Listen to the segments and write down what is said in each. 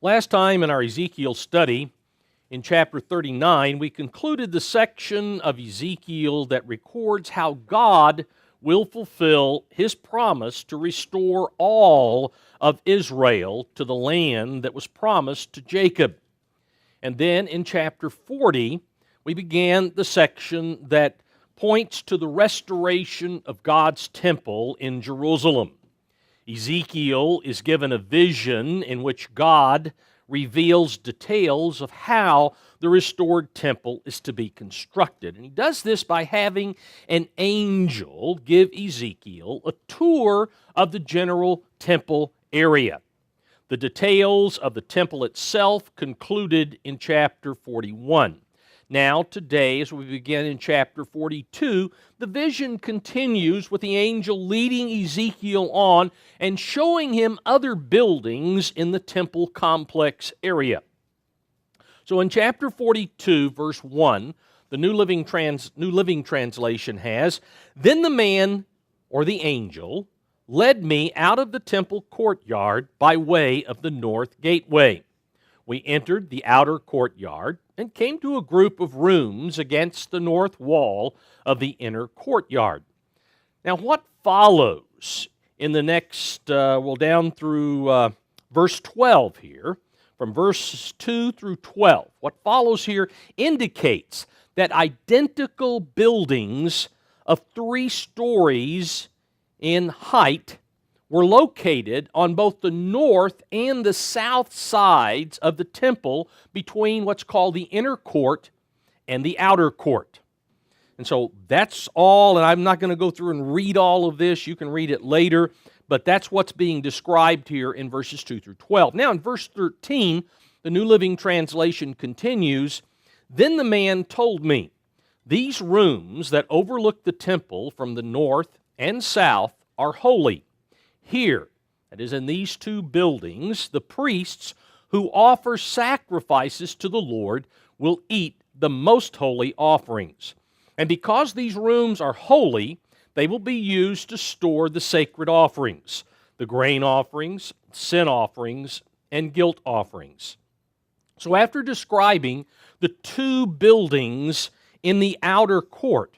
Last time in our Ezekiel study, in chapter 39, we concluded the section of Ezekiel that records how God will fulfill His promise to restore all of Israel to the land that was promised to Jacob. And then in chapter 40, we began the section that points to the restoration of God's temple in Jerusalem. Ezekiel is given a vision in which God reveals details of how the restored temple is to be constructed. And he does this by having an angel give Ezekiel a tour of the general temple area. The details of the temple itself concluded in chapter 41. Now, today, as we begin in chapter 42, the vision continues with the angel leading Ezekiel on and showing him other buildings in the temple complex area. So in chapter 42, verse 1, the New Living Translation has, "Then the man, or the angel, led me out of the temple courtyard by way of the north gateway. We entered the outer courtyard and came to a group of rooms against the north wall of the inner courtyard." Now, what follows in the next, down through verse 12 here, from verses 2 through 12, what follows here indicates that identical buildings of 3 stories in height were located on both the north and the south sides of the temple between what's called the inner court and the outer court. And so that's all, and I'm not going to go through and read all of this. You can read it later, but that's what's being described here in verses 2 through 12. Now in verse 13, the New Living Translation continues, "Then the man told me, these rooms that overlook the temple from the north and south are holy. Here, that is in these 2 buildings, the priests who offer sacrifices to the Lord will eat the most holy offerings. And because these rooms are holy, they will be used to store the sacred offerings, the grain offerings, sin offerings, and guilt offerings." So after describing the 2 buildings in the outer court,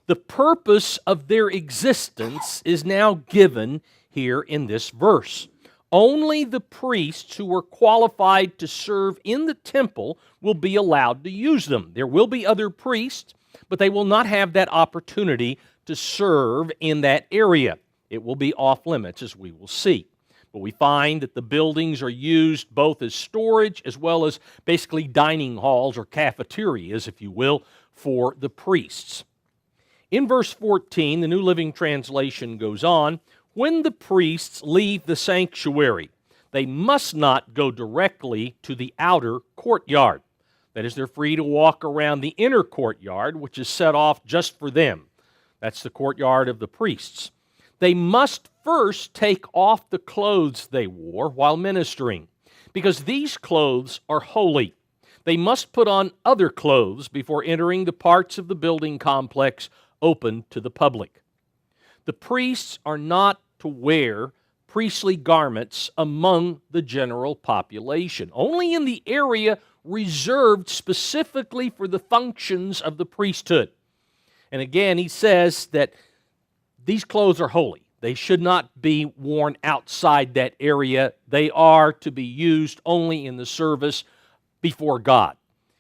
the purpose of their existence is now given here in this verse. Only the priests who were qualified to serve in the temple will be allowed to use them. There will be other priests, but they will not have that opportunity to serve in that area. It will be off limits, as we will see. But we find that the buildings are used both as storage as well as basically dining halls or cafeterias, if you will, for the priests. In verse 14, the New Living Translation goes on, "When the priests leave the sanctuary, they must not go directly to the outer courtyard. That is, they're free to walk around the inner courtyard, which is set off just for them. That's the courtyard of the priests. They must first take off the clothes they wore while ministering, because these clothes are holy. They must put on other clothes before entering the parts of the building complex open to the public. The priests are not to wear priestly garments among the general population, only in the area reserved specifically for the functions of the priesthood." And again, he says that these clothes are holy. They should not be worn outside that area. They are to be used only in the service before God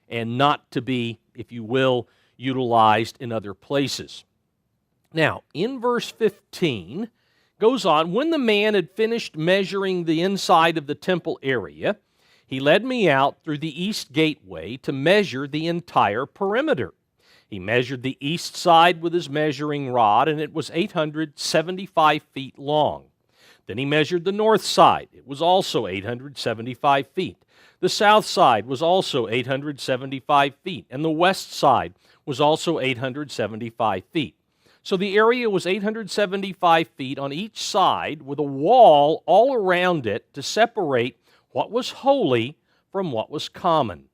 and not to be, if you will, utilized in other places. Now, in verse 15, goes on, "When the man had finished measuring the inside of the temple area, he led me out through the east gateway to measure the entire perimeter. He measured the east side with his measuring rod, and it was 875 feet long. Then he measured the north side. It was also 875 feet. The south side was also 875 feet, and the west side was also 875 feet. So the area was 875 feet on each side with a wall all around it to separate what was holy from what was common."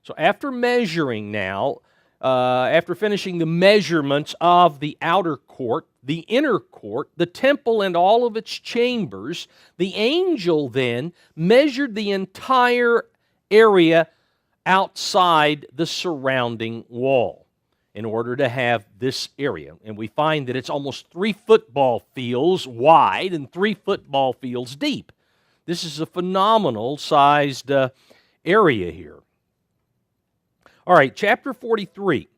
So after measuring now, after finishing the measurements of the outer court, the inner court, the temple and all of its chambers, the angel then measured the entire area outside the surrounding wall in order to have this area. And we find that it's almost 3 football fields wide and 3 football fields deep. This is a phenomenal sized area here. All right, chapter 43,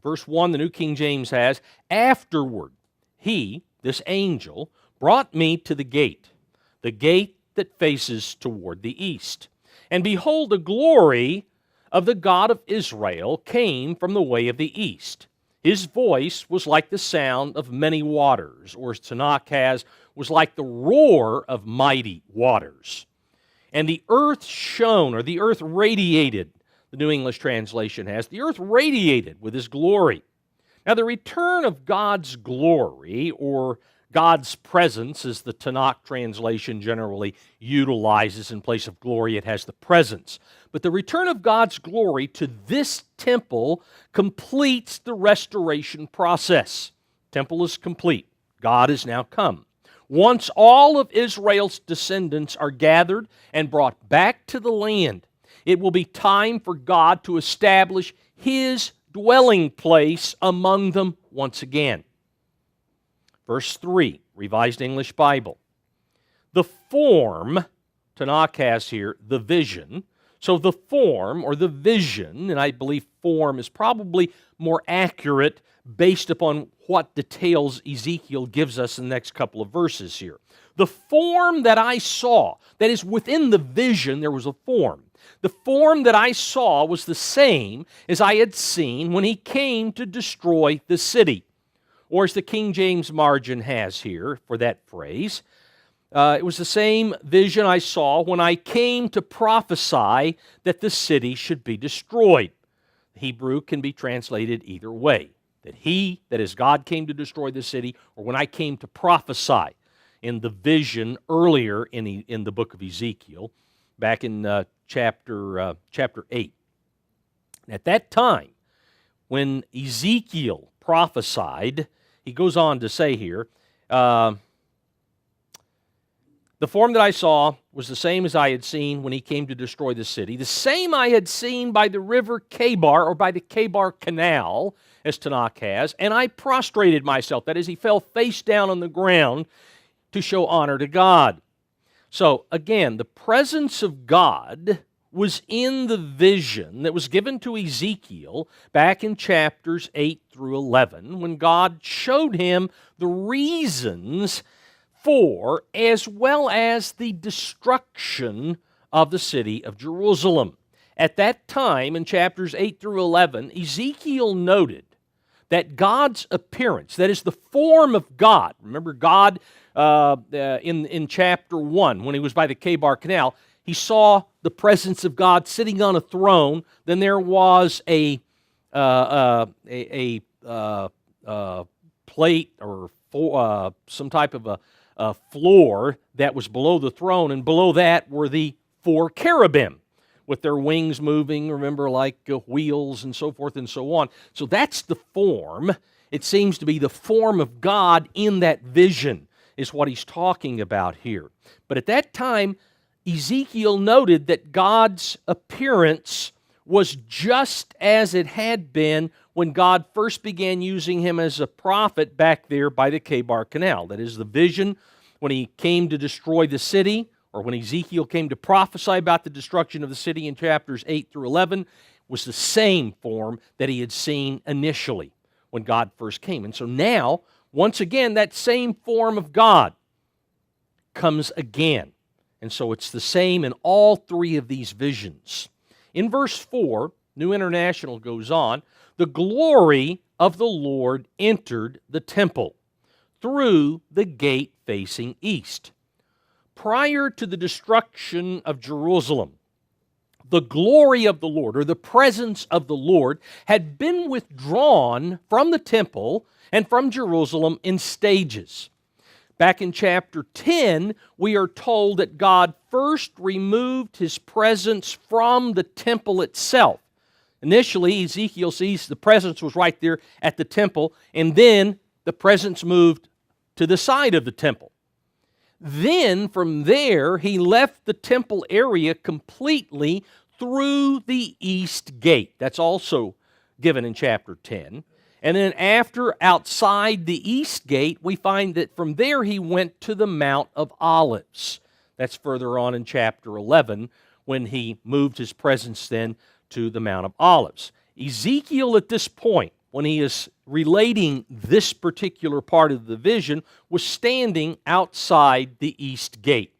verse 1, the New King James has, "Afterward, he," this angel, "brought me to the gate that faces toward the east. And behold, the glory of the God of Israel came from the way of the east. His voice was like the sound of many waters," or as Tanakh has, was like the roar of mighty waters. "And the earth shone," or the earth radiated, the New English translation has, the earth radiated with his glory. Now, the return of God's glory, or God's presence, as the Tanakh translation generally utilizes in place of glory, it has the presence. But the return of God's glory to this temple completes the restoration process. Temple is complete. God is now come. Once all of Israel's descendants are gathered and brought back to the land, it will be time for God to establish His dwelling place among them once again. Verse 3, Revised English Bible. "The form," Tanakh has here, the vision. So the form or the vision, and I believe form is probably more accurate based upon what details Ezekiel gives us in the next couple of verses here. "The form that I saw," that is, within the vision there was a form. "The form that I saw was the same as I had seen when he came to destroy the city." Or as the King James margin has here for that phrase, it was the same vision I saw when I came to prophesy that the city should be destroyed. Hebrew can be translated either way. That he, that is God, came to destroy the city, or when I came to prophesy in the vision earlier in the book of Ezekiel, back in chapter 8. At that time, when Ezekiel prophesied, he goes on to say here, "The form that I saw was the same as I had seen when he came to destroy the city, the same I had seen by the river Kabar," or by the Kabar Canal, as Tanakh has, "and I prostrated myself," that is, he fell face down on the ground to show honor to God. So, again, the presence of God was in the vision that was given to Ezekiel back in chapters 8 through 11, when God showed him the reasons for, as well as the destruction of the city of Jerusalem. At that time, in chapters 8 through 11, Ezekiel noted that God's appearance, that is the form of God, remember God in chapter 1, when he was by the Kabar Canal, he saw the presence of God sitting on a throne. Then there was a plate or some type of a floor that was below the throne, and below that were the 4 cherubim with their wings moving, remember, like wheels and so forth and so on. So that's the form. It seems to be the form of God in that vision is what he's talking about here. But at that time, Ezekiel noted that God's appearance was just as it had been when God first began using him as a prophet back there by the Kabar Canal. That is, the vision when he came to destroy the city, or when Ezekiel came to prophesy about the destruction of the city in chapters 8 through 11, was the same form that he had seen initially when God first came. And so now, once again, that same form of God comes again. And so it's the same in all 3 of these visions. In verse 4, New International goes on, "The glory of the Lord entered the temple through the gate facing east." Prior to the destruction of Jerusalem, the glory of the Lord, or the presence of the Lord, had been withdrawn from the temple and from Jerusalem in stages. Back in chapter 10, we are told that God first removed his presence from the temple itself. Initially, Ezekiel sees the presence was right there at the temple, and then the presence moved to the side of the temple. Then, from there, he left the temple area completely through the east gate. That's also given in chapter 10. And then after, outside the east gate, we find that from there he went to the Mount of Olives. That's further on in chapter 11, when he moved his presence then to the Mount of Olives. Ezekiel, at this point, when he is relating this particular part of the vision, was standing outside the east gate.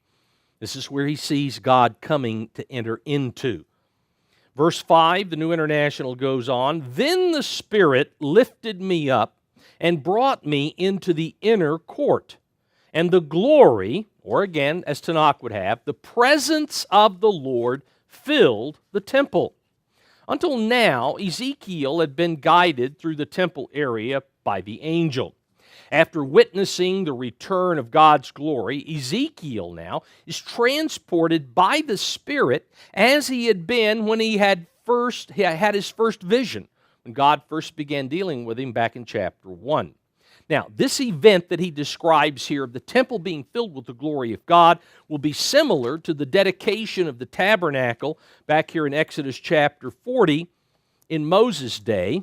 This is where he sees God coming to enter into. Verse 5, the New International goes on, "Then the Spirit lifted me up and brought me into the inner court, and the glory," or again, as Tanakh would have, "the presence of the Lord filled the temple." Until now, Ezekiel had been guided through the temple area by the angel. After witnessing the return of God's glory, Ezekiel now is transported by the Spirit as he had been when he had his first vision, when God first began dealing with him back in chapter 1. Now, this event that he describes here of the temple being filled with the glory of God will be similar to the dedication of the tabernacle back here in Exodus chapter 40 in Moses' day,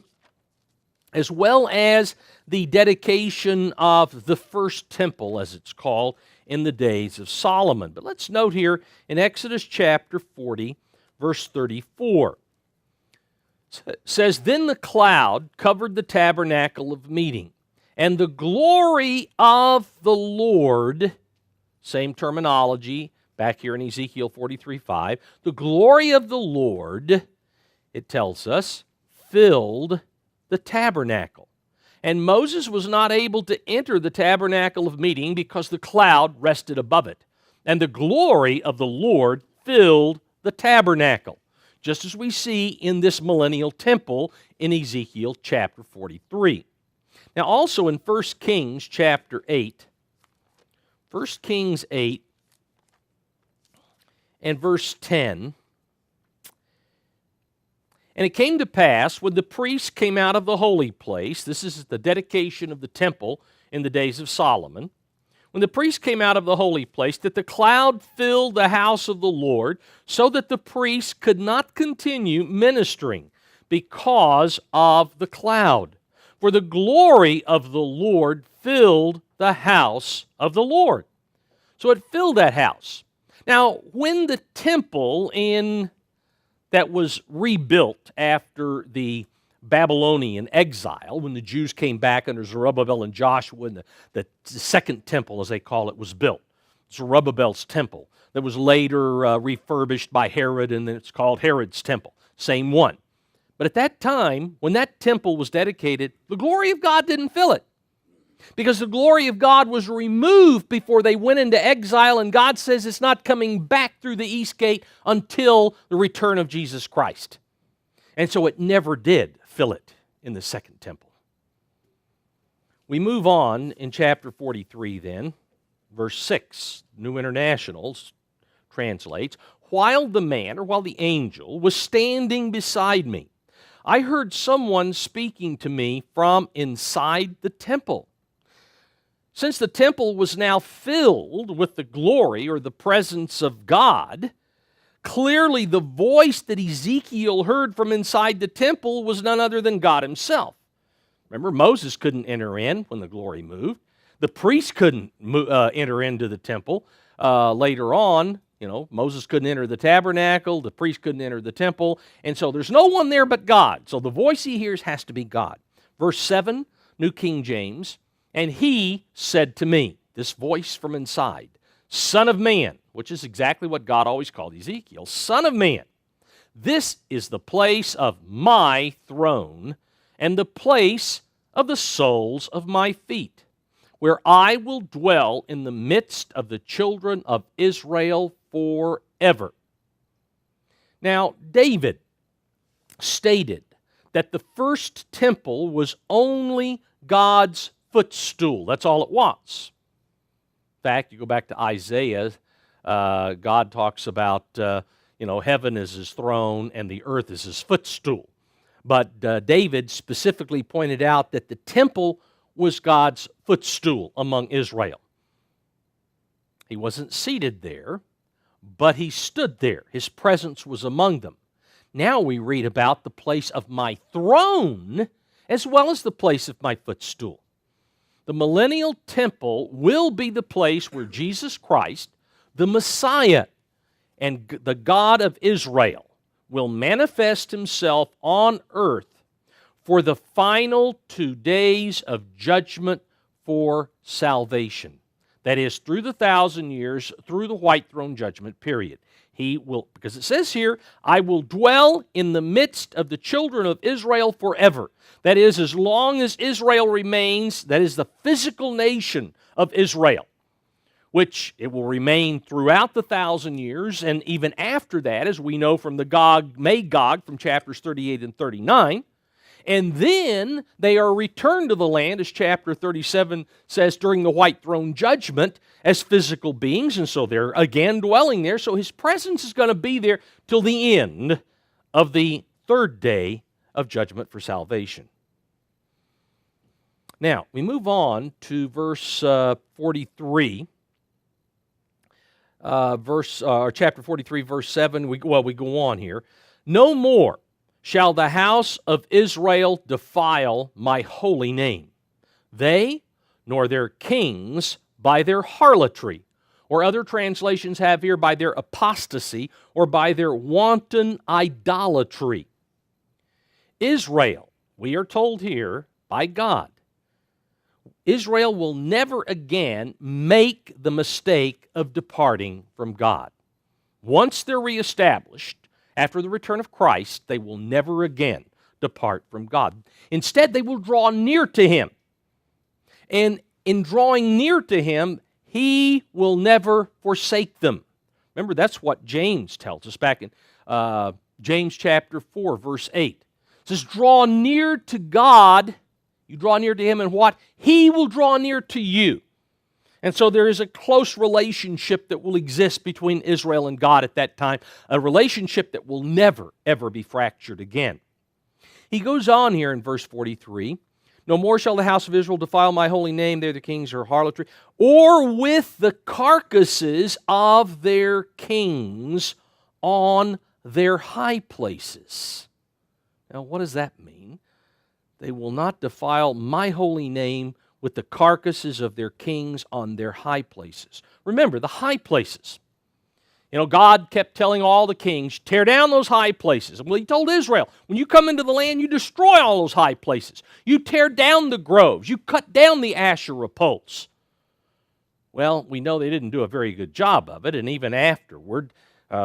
as well as the dedication of the first temple, as it's called, in the days of Solomon. But let's note here in Exodus chapter 40, verse 34. It says, "Then the cloud covered the tabernacle of meeting, and the glory of the Lord," same terminology back here in Ezekiel 43:5, "the glory of the Lord," it tells us, "filled the tabernacle. And Moses was not able to enter the tabernacle of meeting because the cloud rested above it. And the glory of the Lord filled the tabernacle," just as we see in this millennial temple in Ezekiel chapter 43. Now also in 1 Kings chapter 8, 1 Kings 8 and verse 10, "And it came to pass, when the priests came out of the holy place," this is the dedication of the temple in the days of Solomon, "when the priests came out of the holy place, that the cloud filled the house of the Lord, so that the priests could not continue ministering because of the cloud. For the glory of the Lord filled the house of the Lord." So it filled that house. Now, when the temple that was rebuilt after the Babylonian exile, when the Jews came back under Zerubbabel and Joshua, and the second temple, as they call it, was built, Zerubbabel's temple, that was later refurbished by Herod, and then it's called Herod's temple, same one. But at that time, when that temple was dedicated, the glory of God didn't fill it, because the glory of God was removed before they went into exile, and God says it's not coming back through the east gate until the return of Jesus Christ. And so it never did fill it in the second temple. We move on in chapter 43 then, verse 6, New International translates, "While the man," or while the angel, "was standing beside me, I heard someone speaking to me from inside the temple. Since the temple was now filled with the glory or the presence of God, clearly the voice that Ezekiel heard from inside the temple was none other than God himself." Remember, Moses couldn't enter in when the glory moved. The priest couldn't enter into the temple. Later on, Moses couldn't enter the tabernacle, the priest couldn't enter the temple, and so there's no one there but God. So the voice he hears has to be God. Verse 7, New King James, "And he said to me," this voice from inside, "Son of man," which is exactly what God always called Ezekiel, "Son of man, this is the place of my throne and the place of the soles of my feet, where I will dwell in the midst of the children of Israel forever." Now, David stated that the first temple was only God's footstool. That's all it was. In fact, you go back to Isaiah, God talks about, heaven is his throne and the earth is his footstool. But David specifically pointed out that the temple was God's footstool among Israel. He wasn't seated there, but he stood there. His presence was among them. Now we read about the place of my throne as well as the place of my footstool. The millennial temple will be the place where Jesus Christ, the Messiah, and the God of Israel will manifest himself on earth for the final 2 days of judgment for salvation. That is, through the 1,000 years, through the white throne judgment period. He will, because it says here, I will dwell in the midst of the children of Israel forever. That is, as long as Israel remains, that is the physical nation of Israel, which it will remain throughout the 1,000 years, and even after that, as we know from the Gog-Magog from chapters 38 and 39, and then they are returned to the land, as chapter 37 says, during the white throne judgment as physical beings, and so they're again dwelling there. So his presence is going to be there till the end of the 3rd day of judgment for salvation. Now, we move on to verse 43. Chapter 43, verse 7. We go on here. No more shall the house of Israel defile my holy name, they nor their kings by their harlotry, or other translations have here by their apostasy, or by their wanton idolatry. Israel, we are told here by God, Israel will never again make the mistake of departing from God. Once they're reestablished, after the return of Christ, they will never again depart from God. Instead, they will draw near to Him. And in drawing near to Him, He will never forsake them. Remember, that's what James tells us back in James chapter 4, verse 8. It says, draw near to God. You draw near to Him, and what? He will draw near to you. And so there is a close relationship that will exist between Israel and God at that time, a relationship that will never, ever be fractured again. He goes on here in verse 43, no more shall the house of Israel defile my holy name, they're the kings or harlotry, or with the carcasses of their kings on their high places. Now, what does that mean? They will not defile my holy name with the carcasses of their kings on their high places. Remember, the high places. You know, God kept telling all the kings, tear down those high places. Well, He told Israel, when you come into the land, you destroy all those high places. You tear down the groves. You cut down the Asherah poles. Well, we know they didn't do a very good job of it, and even afterward,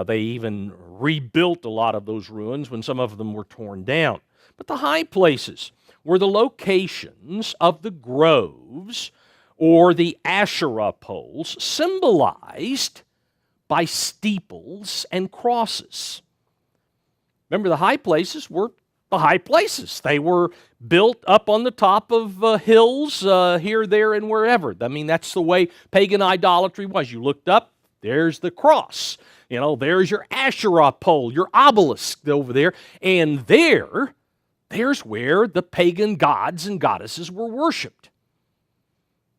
they even rebuilt a lot of those ruins when some of them were torn down. But the high places were the locations of the groves or the Asherah poles symbolized by steeples and crosses. Remember, the high places were the high places. They were built up on the top of hills here, there, and wherever. I mean, that's the way pagan idolatry was. You looked up, there's the cross. You know, there's your Asherah pole, your obelisk over there, and there's where the pagan gods and goddesses were worshipped.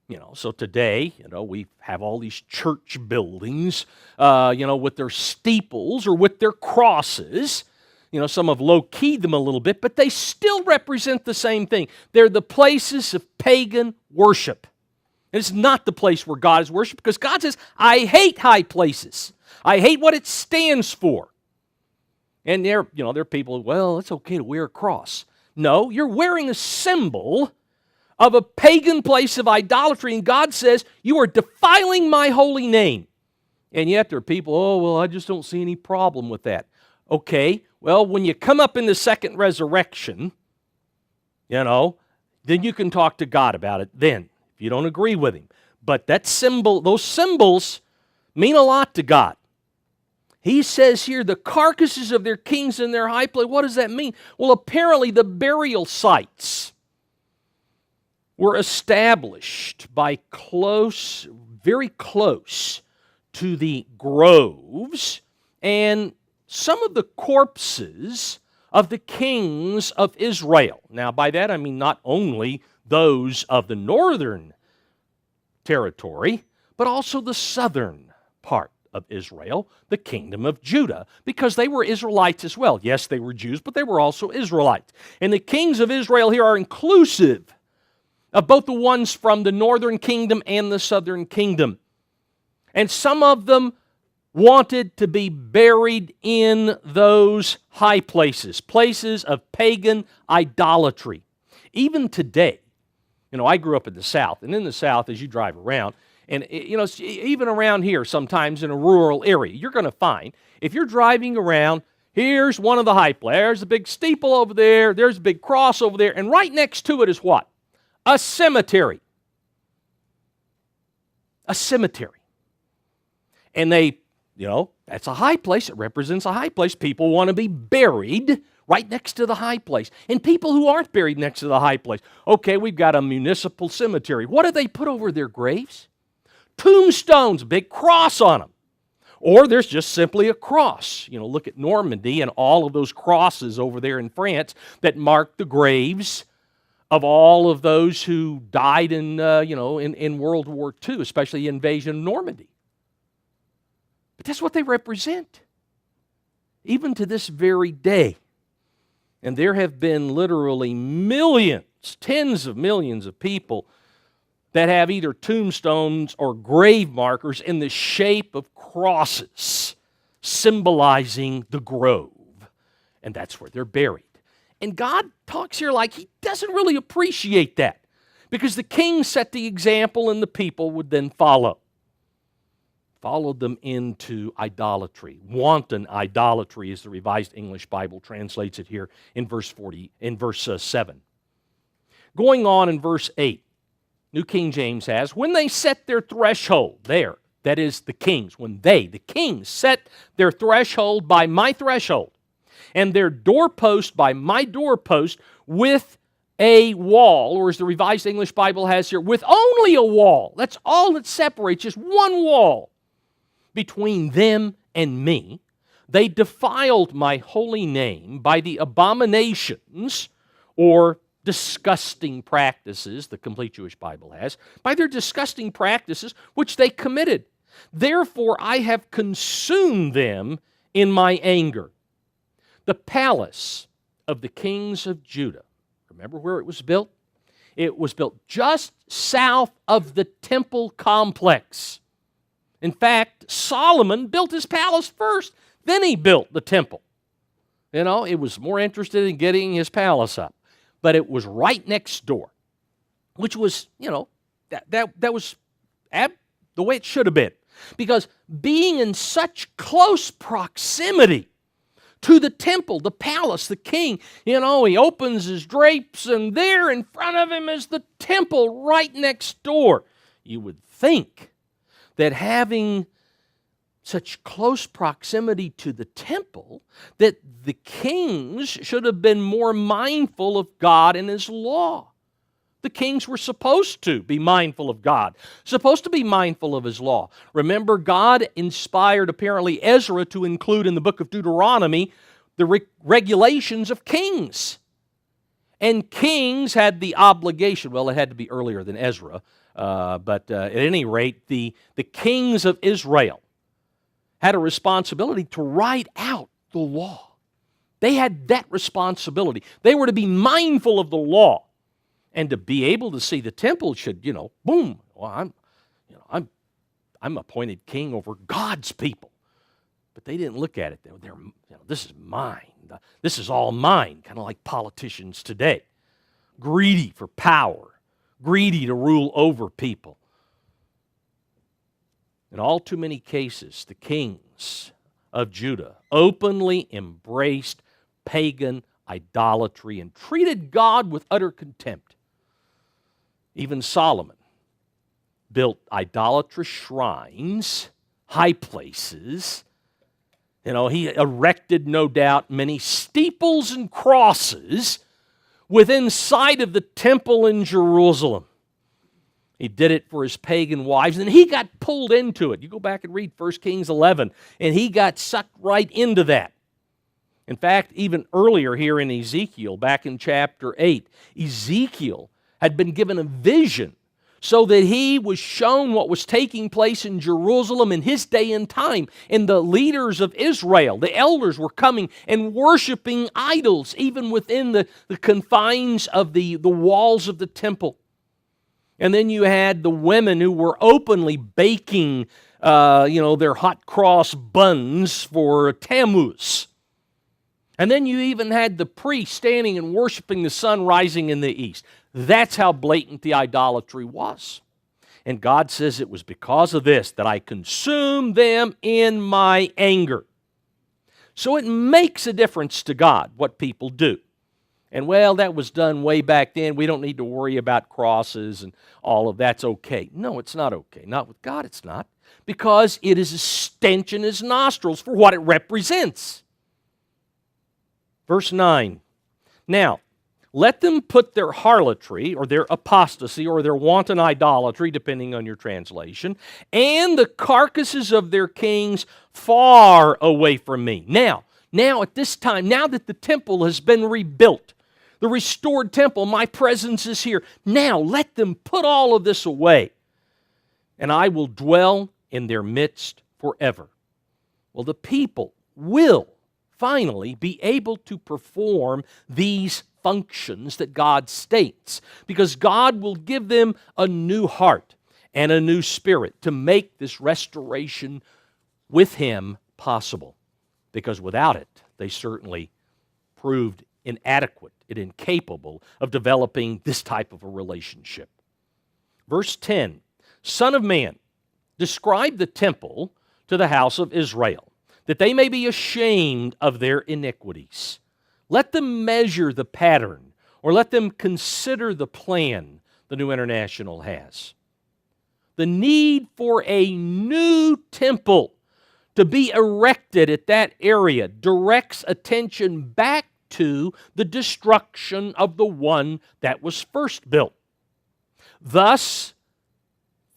You know, so today, we have all these church buildings, with their steeples or with their crosses. Some have low-keyed them a little bit, but they still represent the same thing. They're the places of pagan worship. And it's not the place where God is worshipped, because God says, I hate high places. I hate what it stands for. And there are people, well, it's okay to wear a cross. No, you're wearing a symbol of a pagan place of idolatry, and God says, you are defiling my holy name. And yet there are people, oh, well, I just don't see any problem with that. Okay, well, when you come up in the second resurrection, then you can talk to God about it then, if you don't agree with Him. But those symbols mean a lot to God. He says here, the carcasses of their kings in their high place. What does that mean? Well, apparently the burial sites were established by very close to the groves, and some of the corpses of the kings of Israel. Now, by that I mean not only those of the northern territory, but also the southern part of Israel, the kingdom of Judah, because they were Israelites as well. Yes, they were Jews, but they were also Israelites. And the kings of Israel here are inclusive of both the ones from the northern kingdom and the southern kingdom. And some of them wanted to be buried in those high places, places of pagan idolatry. Even today, I grew up in the South, and in the South, as you drive around, and even around here sometimes in a rural area, you're going to find, if you're driving around, here's one of the high places, there's a big steeple over there, there's a big cross over there, and right next to it is what? A cemetery. A cemetery. And they, that's a high place. It represents a high place. People want to be buried right next to the high place. And people who aren't buried next to the high place, okay, we've got a municipal cemetery. What do they put over their graves? Tombstones, a big cross on them. Or there's just simply a cross. Look at Normandy and all of those crosses over there in France that mark the graves of all of those who died in World War II, especially the invasion of Normandy. But that's what they represent, even to this very day. And there have been literally millions, tens of millions of people that have either tombstones or grave markers in the shape of crosses, symbolizing the grove. And that's where they're buried. And God talks here like He doesn't really appreciate that, because the king set the example and the people would then follow. Followed them into idolatry. Wanton idolatry, as the Revised English Bible translates it here in verse 7. Going on in verse 8, New King James has, when they set their threshold there, that is the kings, when they, the kings, set their threshold by my threshold, and their doorpost by my doorpost, with a wall, or as the Revised English Bible has here, with only a wall. That's all that separates, just one wall between them and me. They defiled my holy name by the abominations, or disgusting practices, the Complete Jewish Bible has, by their disgusting practices which they committed. Therefore I have consumed them in my anger. The palace of the kings of Judah, remember where it was built? It was built just south of the temple complex. In fact, Solomon built his palace first, then he built the temple. He was more interested in getting his palace up. But it was right next door, which was, that was the way it should have been. Because being in such close proximity to the temple, the palace, the king, he opens his drapes, and there in front of him is the temple right next door. You would think that having such close proximity to the temple, that the kings should have been more mindful of God and His law. The kings were supposed to be mindful of God, supposed to be mindful of His law. Remember, God inspired apparently Ezra to include in the book of Deuteronomy the regulations of kings. And kings had the obligation, well, it had to be earlier than Ezra, but at any rate, the kings of Israel had a responsibility to write out the law. They had that responsibility. They were to be mindful of the law, and to be able to see the temple should, boom. Well, I'm appointed king over God's people, but they didn't look at it. They're this is mine. This is all mine. Kind of like politicians today, greedy for power, greedy to rule over people. In all too many cases, the kings of Judah openly embraced pagan idolatry and treated God with utter contempt. Even Solomon built idolatrous shrines, high places. He erected, no doubt, many steeples and crosses within sight of the temple in Jerusalem. He did it for his pagan wives, and he got pulled into it. You go back and read 1 Kings 11, and he got sucked right into that. In fact, even earlier here in Ezekiel, back in chapter 8, Ezekiel had been given a vision so that he was shown what was taking place in Jerusalem in his day and time. And the leaders of Israel, the elders, were coming and worshiping idols, even within the confines of the walls of the temple. And then you had the women who were openly baking their hot cross buns for Tammuz. And then you even had the priest standing and worshiping the sun rising in the east. That's how blatant the idolatry was. And God says it was because of this that I consumed them in my anger. So it makes a difference to God what people do. And well, that was done way back then. We don't need to worry about crosses and all of that's okay. No, it's not okay. Not with God, it's not. Because it is a stench in His nostrils for what it represents. Verse 9. Now, let them put their harlotry or their apostasy or their wanton idolatry, depending on your translation, and the carcasses of their kings far away from me. Now at this time, now that the temple has been rebuilt, the restored temple, my presence is here. Now let them put all of this away, and I will dwell in their midst forever. Well, the people will finally be able to perform these functions that God states, because God will give them a new heart and a new spirit to make this restoration with Him possible. Because without it, they certainly proved inadequate and incapable of developing this type of a relationship. Verse 10, Son of man, describe the temple to the house of Israel, that they may be ashamed of their iniquities. Let them measure the pattern, or let them consider the plan the New International has. The need for a new temple to be erected at that area directs attention back to the destruction of the one that was first built. Thus,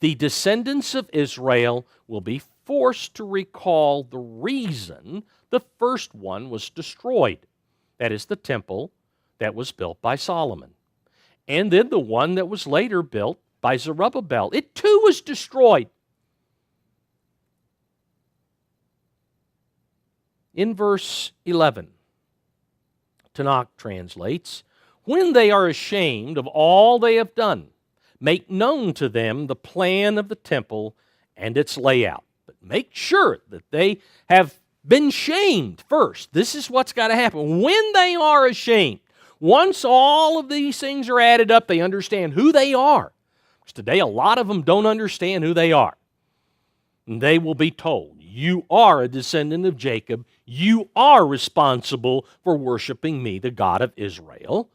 the descendants of Israel will be forced to recall the reason the first one was destroyed. That is the temple that was built by Solomon. And then the one that was later built by Zerubbabel. It too was destroyed. In verse 11, Tanakh translates, when they are ashamed of all they have done, make known to them the plan of the temple and its layout. But make sure that they have been shamed first. This is what's got to happen. When they are ashamed, once all of these things are added up, they understand who they are. Because today a lot of them don't understand who they are. And they will be told, you are a descendant of Jacob. You are responsible for worshiping me, the God of Israel.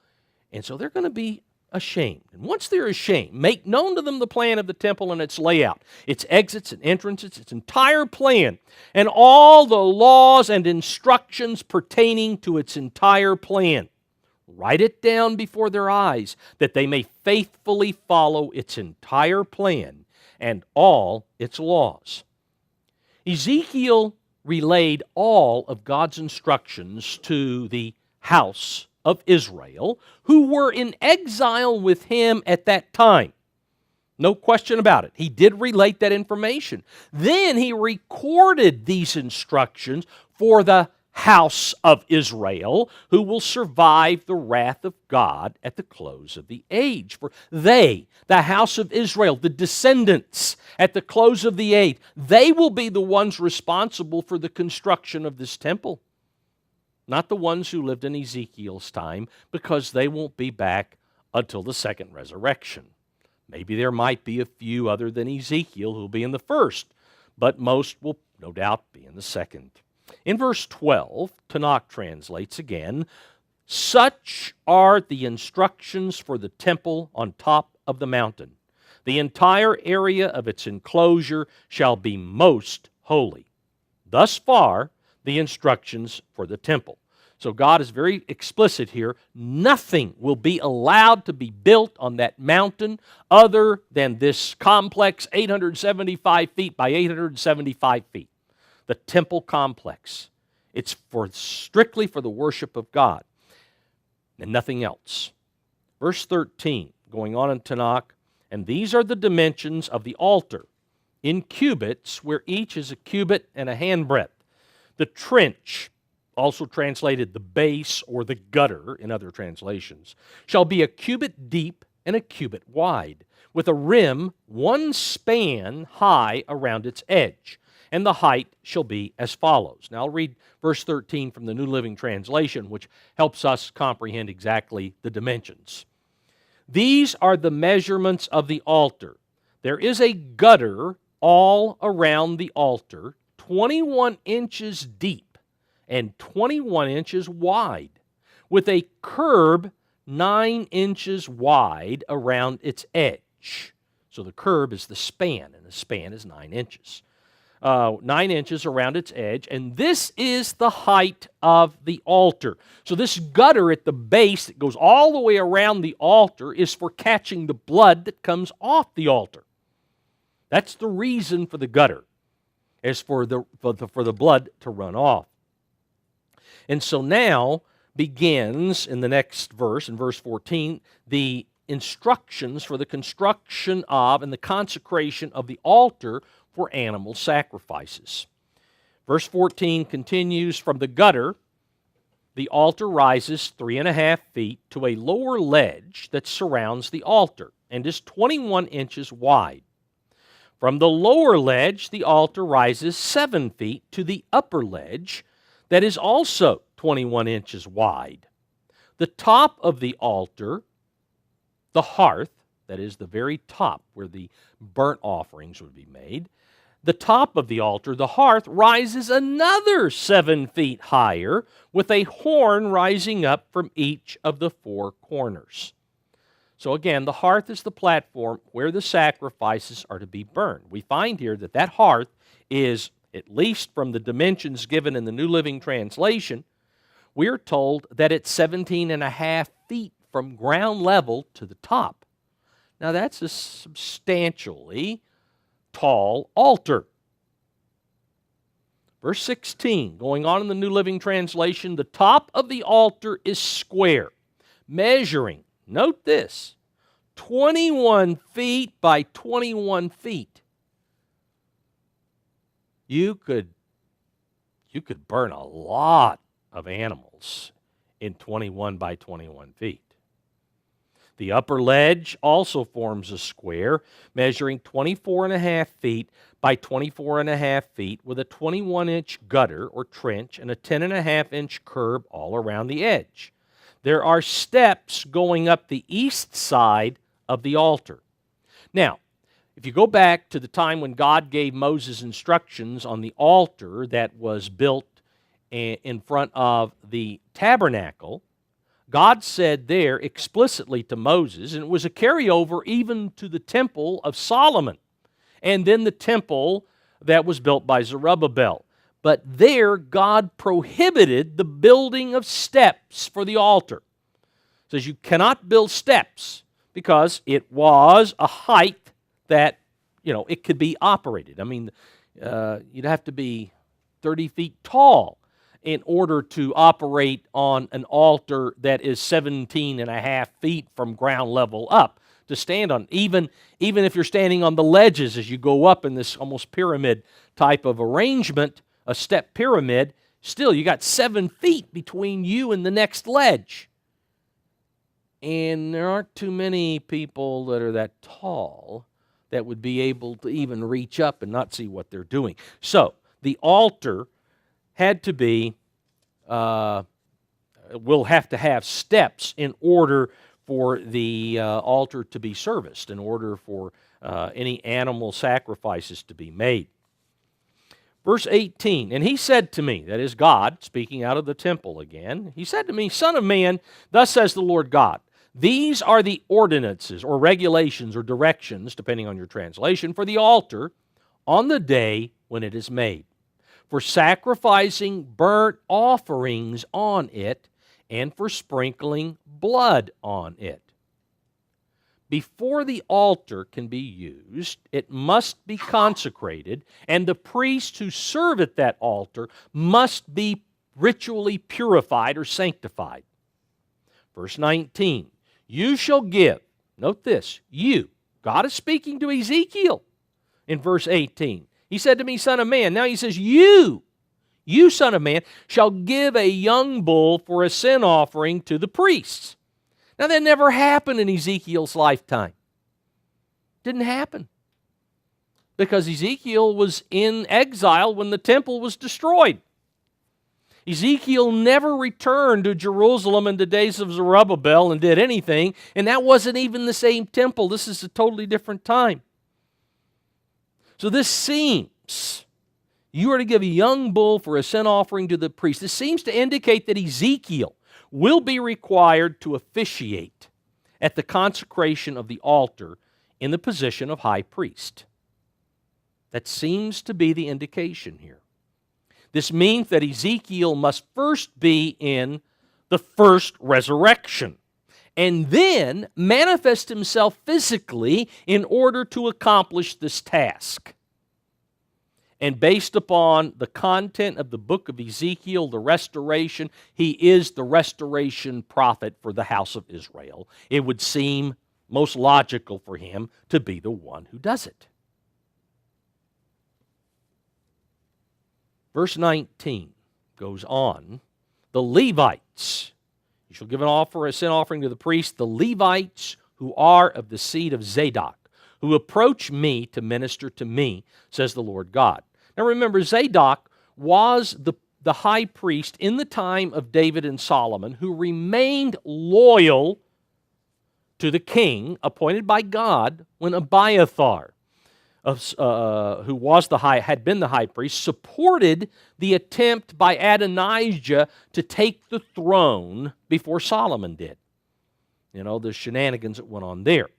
And so they're going to be ashamed. And once they're ashamed, make known to them the plan of the temple and its layout, its exits and entrances, its entire plan, and all the laws and instructions pertaining to its entire plan. Write it down before their eyes, that they may faithfully follow its entire plan and all its laws. Ezekiel relayed all of God's instructions to the house of Israel, who were in exile with him at that time. No question about it. He did relate that information. Then he recorded these instructions for the house of Israel, who will survive the wrath of God at the close of the age. For they, the house of Israel, the descendants at the close of the age, they will be the ones responsible for the construction of this temple. Not the ones who lived in Ezekiel's time, because they won't be back until the second resurrection. Maybe there might be a few other than Ezekiel who will be in the first, but most will no doubt be in the second. In verse 12, Tanakh translates again, such are the instructions for the temple on top of the mountain. The entire area of its enclosure shall be most holy. Thus far, the instructions for the temple. So God is very explicit here. Nothing will be allowed to be built on that mountain other than this complex 875 feet by 875 feet. The temple complex. It's strictly for the worship of God and nothing else. Verse 13, going on in Tanakh, and these are the dimensions of the altar in cubits, where each is a cubit and a handbreadth. The trench, also translated the base or the gutter in other translations, shall be a cubit deep and a cubit wide, with a rim 1 span high around its edge, and the height shall be as follows. Now I'll read verse 13 from the New Living Translation, which helps us comprehend exactly the dimensions. These are the measurements of the altar. There is a gutter all around the altar, 21 inches deep and 21 inches wide, with a curb 9 inches wide around its edge. So the curb is the span, and the span is 9 inches. 9 inches around its edge, and this is the height of the altar. So this gutter at the base that goes all the way around the altar is for catching the blood that comes off the altar. That's the reason for the gutter, is for the blood to run off. And so now begins in the next verse, in verse 14, the instructions for the construction of and the consecration of the altar for animal sacrifices. Verse 14 continues, from the gutter, the altar rises 3.5 feet to a lower ledge that surrounds the altar and is 21 inches wide. From the lower ledge, the altar rises 7 feet to the upper ledge that is also 21 inches wide. The top of the altar, the hearth, that is the very top where the burnt offerings would be made, the top of the altar, the hearth, rises another 7 feet higher, with a horn rising up from each of the 4 corners. So again, the hearth is the platform where the sacrifices are to be burned. We find here that that hearth is, at least from the dimensions given in the New Living Translation, we're told that it's 17.5 feet from ground level to the top. Now that's a substantially tall altar. Verse 16, going on in the New Living Translation, the top of the altar is square, measuring, note this, 21 feet by 21 feet. You could burn a lot of animals in 21 by 21 feet. The upper ledge also forms a square, measuring 24.5 feet by 24.5 feet, with a 21-inch gutter or trench and a 10.5-inch curb all around the edge. There are steps going up the east side of the altar. Now, if you go back to the time when God gave Moses instructions on the altar that was built in front of the tabernacle, God said there explicitly to Moses, and it was a carryover even to the temple of Solomon, and then the temple that was built by Zerubbabel. But there, God prohibited the building of steps for the altar. It says you cannot build steps because it was a height that, it could be operated. I mean, you'd have to be 30 feet tall in order to operate on an altar that is 17.5 feet from ground level up to stand on. Even if you're standing on the ledges as you go up in this almost pyramid type of arrangement, a step pyramid, still you got 7 feet between you and the next ledge. And there aren't too many people that are that tall that would be able to even reach up and not see what they're doing. So the altar had to be, will have to have steps in order for the altar to be serviced, in order for any animal sacrifices to be made. Verse 18, and he said to me, that is God speaking out of the temple again, he said to me, Son of man, thus says the Lord God, these are the ordinances or regulations or directions, depending on your translation, for the altar on the day when it is made, for sacrificing burnt offerings on it, and for sprinkling blood on it. Before the altar can be used, it must be consecrated, and the priests who serve at that altar must be ritually purified or sanctified. Verse 19, you shall give, note this, you, God is speaking to Ezekiel in verse 18. He said to me, son of man, now he says, you, son of man, shall give a young bull for a sin offering to the priests. Now that never happened in Ezekiel's lifetime. Didn't happen. Because Ezekiel was in exile when the temple was destroyed. Ezekiel never returned to Jerusalem in the days of Zerubbabel and did anything, and that wasn't even the same temple. This is a totally different time. So this seems, you are to give a young bull for a sin offering to the priest. This seems to indicate that Ezekiel will be required to officiate at the consecration of the altar in the position of high priest. That seems to be the indication here. This means that Ezekiel must first be in the first resurrection and then manifest himself physically in order to accomplish this task. And based upon the content of the book of Ezekiel, the restoration, he is the restoration prophet for the house of Israel. It would seem most logical for him to be the one who does it. Verse 19 goes on, the Levites, you shall give a sin offering to the priest, the Levites who are of the seed of Zadok, who approach me to minister to me, says the Lord God. Now remember, Zadok was the high priest in the time of David and Solomon who remained loyal to the king appointed by God when Abiathar, who had been the high priest, supported the attempt by Adonijah to take the throne before Solomon did. You know, the shenanigans that went on there.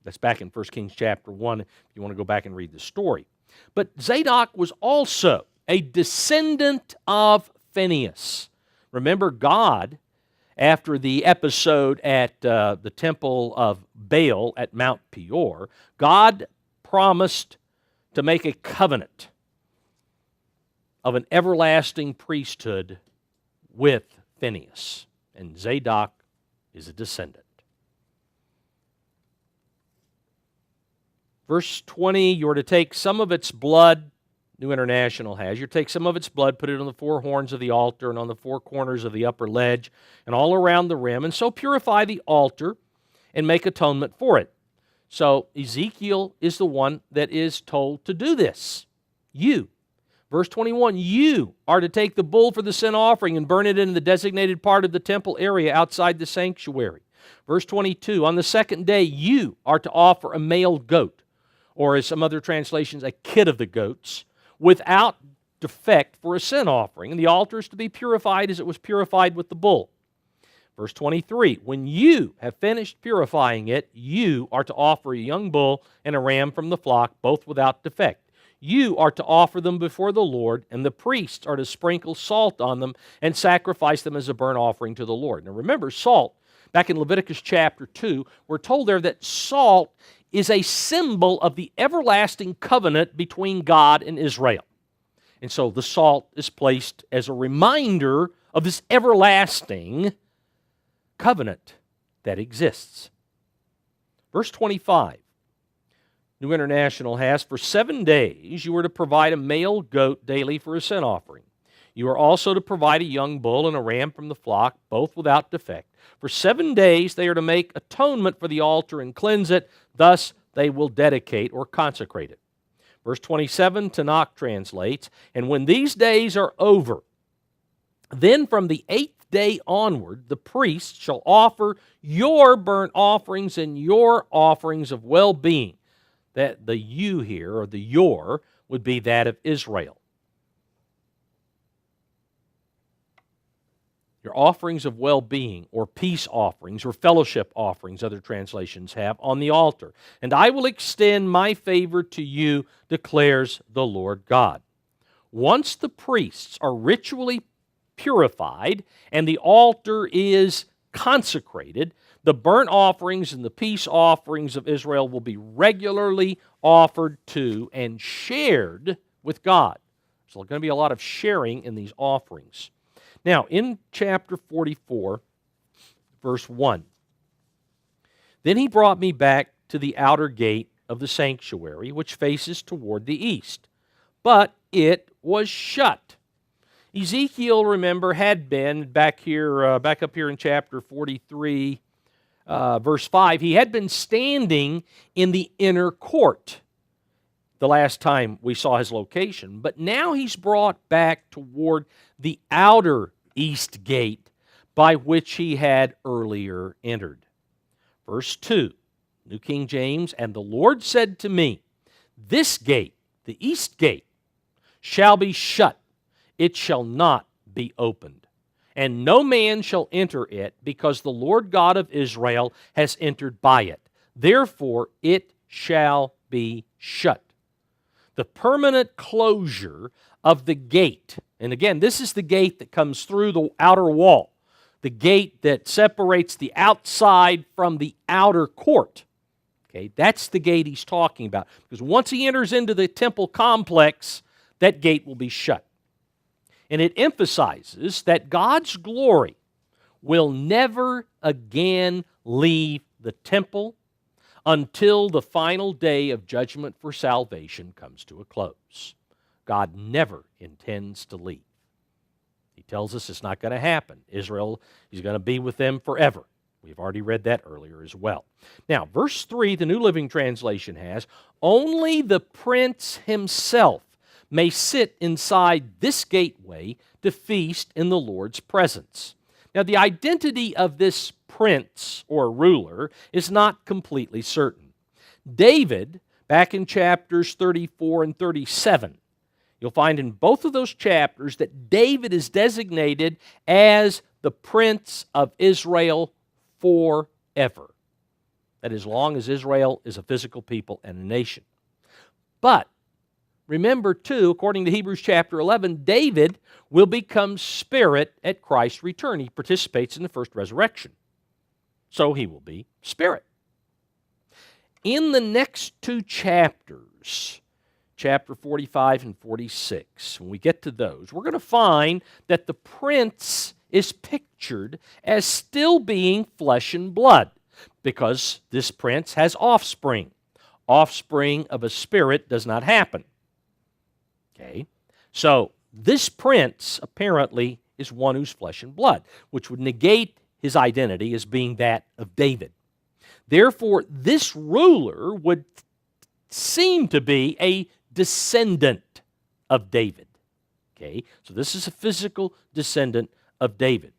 That's back in 1 Kings chapter 1, if you want to go back and read the story. But Zadok was also a descendant of Phinehas. Remember, God, after the episode at the temple of Baal at Mount Peor, God promised to make a covenant of an everlasting priesthood with Phinehas. And Zadok is a descendant. Verse 20, you are to take some of its blood, New International has, you're to take some of its blood, put it on the four horns of the altar and on the four corners of the upper ledge and all around the rim, and so purify the altar and make atonement for it. So Ezekiel is the one that is told to do this. You. Verse 21, you are to take the bull for the sin offering and burn it in the designated part of the temple area outside the sanctuary. Verse 22, on the second day you are to offer a male goat, or as some other translations, a kid of the goats, without defect for a sin offering. And the altar is to be purified as it was purified with the bull. Verse 23, when you have finished purifying it, you are to offer a young bull and a ram from the flock, both without defect. You are to offer them before the Lord, and the priests are to sprinkle salt on them and sacrifice them as a burnt offering to the Lord. Now remember, salt, back in Leviticus chapter 2, we're told there that salt is a symbol of the everlasting covenant between God and Israel. And so the salt is placed as a reminder of this everlasting covenant that exists. Verse 25, New International has, for 7 days you are to provide a male goat daily for a sin offering. You are also to provide a young bull and a ram from the flock, both without defect. For 7 days they are to make atonement for the altar and cleanse it. Thus they will dedicate or consecrate it. Verse 27, Tanakh translates, and when these days are over, then from the 8th day onward, the priest shall offer your burnt offerings and your offerings of well-being. That the you here, or the your, would be that of Israel. Your offerings of well-being, or peace offerings, or fellowship offerings, other translations have, on the altar. And I will extend my favor to you, declares the Lord God. Once the priests are ritually purified and the altar is consecrated, the burnt offerings and the peace offerings of Israel will be regularly offered to and shared with God. So there's going to be a lot of sharing in these offerings. Now, in chapter 44, verse 1, then he brought me back to the outer gate of the sanctuary, which faces toward the east, but it was shut. Ezekiel, remember, had been back up here in chapter 43, verse 5. He had been standing in the inner court the last time we saw his location, but now he's brought back toward the outer east gate by which he had earlier entered. Verse 2, New King James, and the Lord said to me, this gate, the east gate, shall be shut, it shall not be opened, and no man shall enter it, because the Lord God of Israel has entered by it. Therefore it shall be shut. The permanent closure of the gate, and again, this is the gate that comes through the outer wall, the gate that separates the outside from the outer court. Okay, that's the gate he's talking about, because once he enters into the temple complex, that gate will be shut. And it emphasizes that God's glory will never again leave the temple until the final day of judgment for salvation comes to a close. God never intends to leave. He tells us it's not going to happen. Israel, he's going to be with them forever. We've already read that earlier as well. Now, verse 3, the New Living Translation has, only the prince himself may sit inside this gateway to feast in the Lord's presence. Now, the identity of this prince or ruler is not completely certain. David, back in chapters 34 and 37, you'll find in both of those chapters that David is designated as the prince of Israel forever. That is, as long as Israel is a physical people and a nation. But remember, too, according to Hebrews chapter 11, David will become spirit at Christ's return. He participates in the first resurrection. So he will be spirit. In the next two chapters, chapter 45 and 46, when we get to those, we're going to find that the prince is pictured as still being flesh and blood, because this prince has offspring. Offspring of a spirit does not happen. Okay, so this prince apparently is one who's flesh and blood, which would negate his identity as being that of David. Therefore, this ruler would seem to be a descendant of David. Okay, so this is a physical descendant of David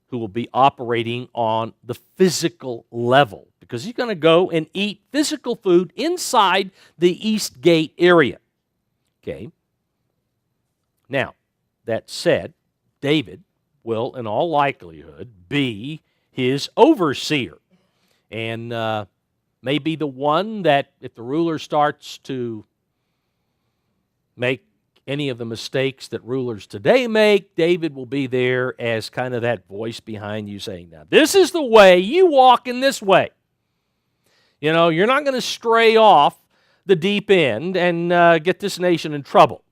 who will be operating on the physical level, because he's going to go and eat physical food inside the East Gate area. Okay. Now, that said, David will, in all likelihood, be his overseer, and may be the one that, if the ruler starts to make any of the mistakes that rulers today make, David will be there as kind of that voice behind you saying, now, this is the way, you walk in this way. You know, you're not going to stray off the deep end and get this nation in trouble.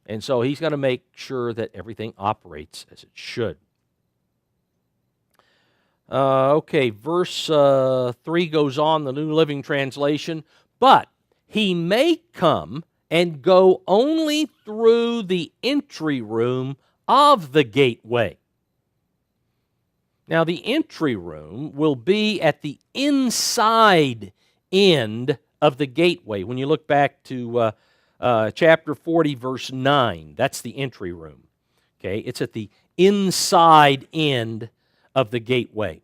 And so he's going to make sure that everything operates as it should. Okay, verse 3 goes on, the New Living Translation. But he may come and go only through the entry room of the gateway. Now, the entry room will be at the inside end of the gateway. When you look back to chapter 40, verse 9, that's the entry room. Okay, it's at the inside end of the gateway.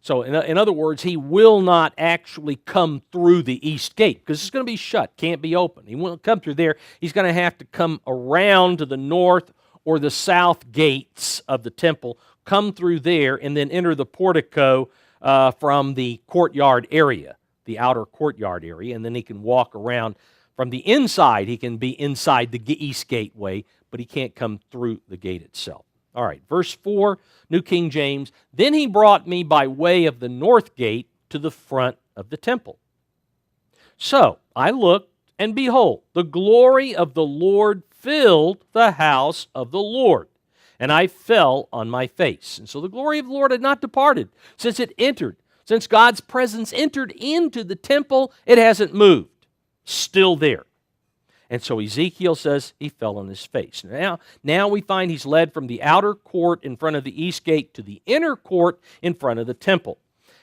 So, in other words, he will not actually come through the east gate, because it's going to be shut, can't be open. He won't come through there. He's going to have to come around to the north or the south gates of the temple, come through there, and then enter the portico from the courtyard area, the outer courtyard area, and then he can walk around from the inside. He can be inside the east gateway, but he can't come through the gate itself. All right, verse 4, New King James, then he brought me by way of the north gate to the front of the temple. So I looked, and behold, the glory of the Lord filled the house of the Lord. And I fell on my face. And so the glory of the Lord had not departed since it entered. Since God's presence entered into the temple, it hasn't moved. Still there. And so Ezekiel says he fell on his face. Now we find he's led from the outer court in front of the east gate to the inner court in front of the temple.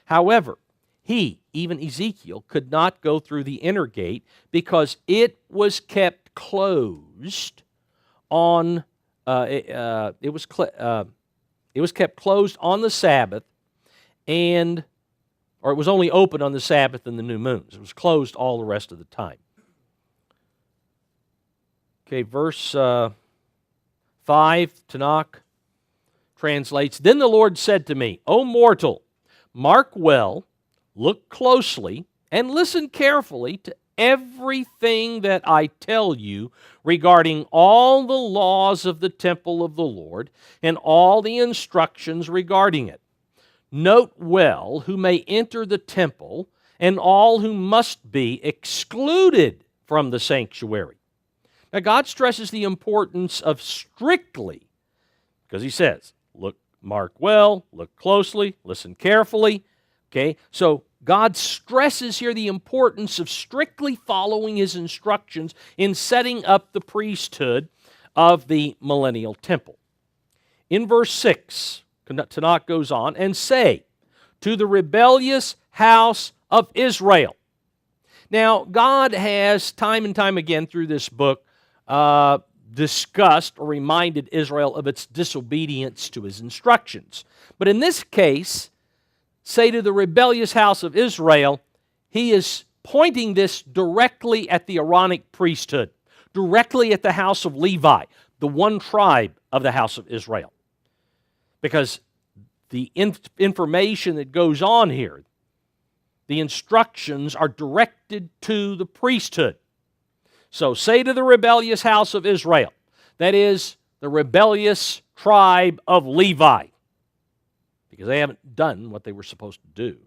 However, he, even Ezekiel, could not go through the inner gate because it was kept closed on it was kept closed on the Sabbath, or it was only open on the Sabbath and the new moons. It was closed all the rest of the time. Okay, verse 5, Tanakh translates, Then the Lord said to me, O mortal, mark well, look closely, and listen carefully to everything that I tell you regarding all the laws of the temple of the Lord and all the instructions regarding it. Note well who may enter the temple and all who must be excluded from the sanctuary. Now, God stresses the importance of strictly, because he says, mark well, look closely, listen carefully. Okay, so God stresses here the importance of strictly following his instructions in setting up the priesthood of the millennial temple. In verse 6, Tanakh goes on, and say, to the rebellious house of Israel. Now, God has time and time again through this book discussed or reminded Israel of its disobedience to his instructions. But in this case, say to the rebellious house of Israel, he is pointing this directly at the Aaronic priesthood, directly at the house of Levi, the one tribe of the house of Israel. Because the information that goes on here, the instructions are directed to the priesthood. So say to the rebellious house of Israel, that is, the rebellious tribe of Levi, because they haven't done what they were supposed to do.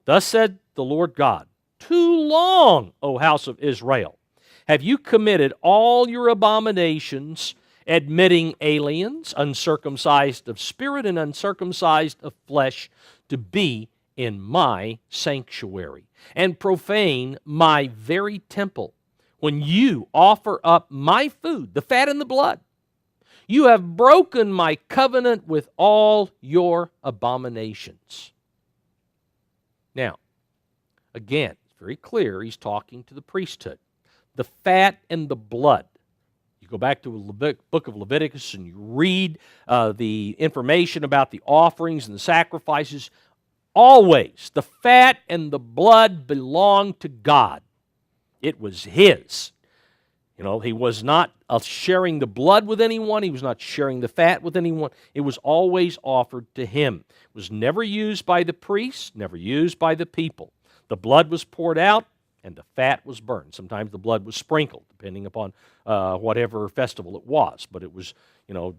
Thus said the Lord God, too long, O house of Israel, have you committed all your abominations, admitting aliens, uncircumcised of spirit and uncircumcised of flesh, to be in my sanctuary, and profane my very temple. When you offer up my food, the fat and the blood, you have broken my covenant with all your abominations. Now, again, it's very clear he's talking to the priesthood. The fat and the blood. You go back to the book of Leviticus and you read the information about the offerings and the sacrifices. Always, the fat and the blood belonged to God. It was his. You know, he was not sharing the blood with anyone. He was not sharing the fat with anyone. It was always offered to him. It was never used by the priests, never used by the people. The blood was poured out and the fat was burned. Sometimes the blood was sprinkled, depending upon whatever festival it was. But it was,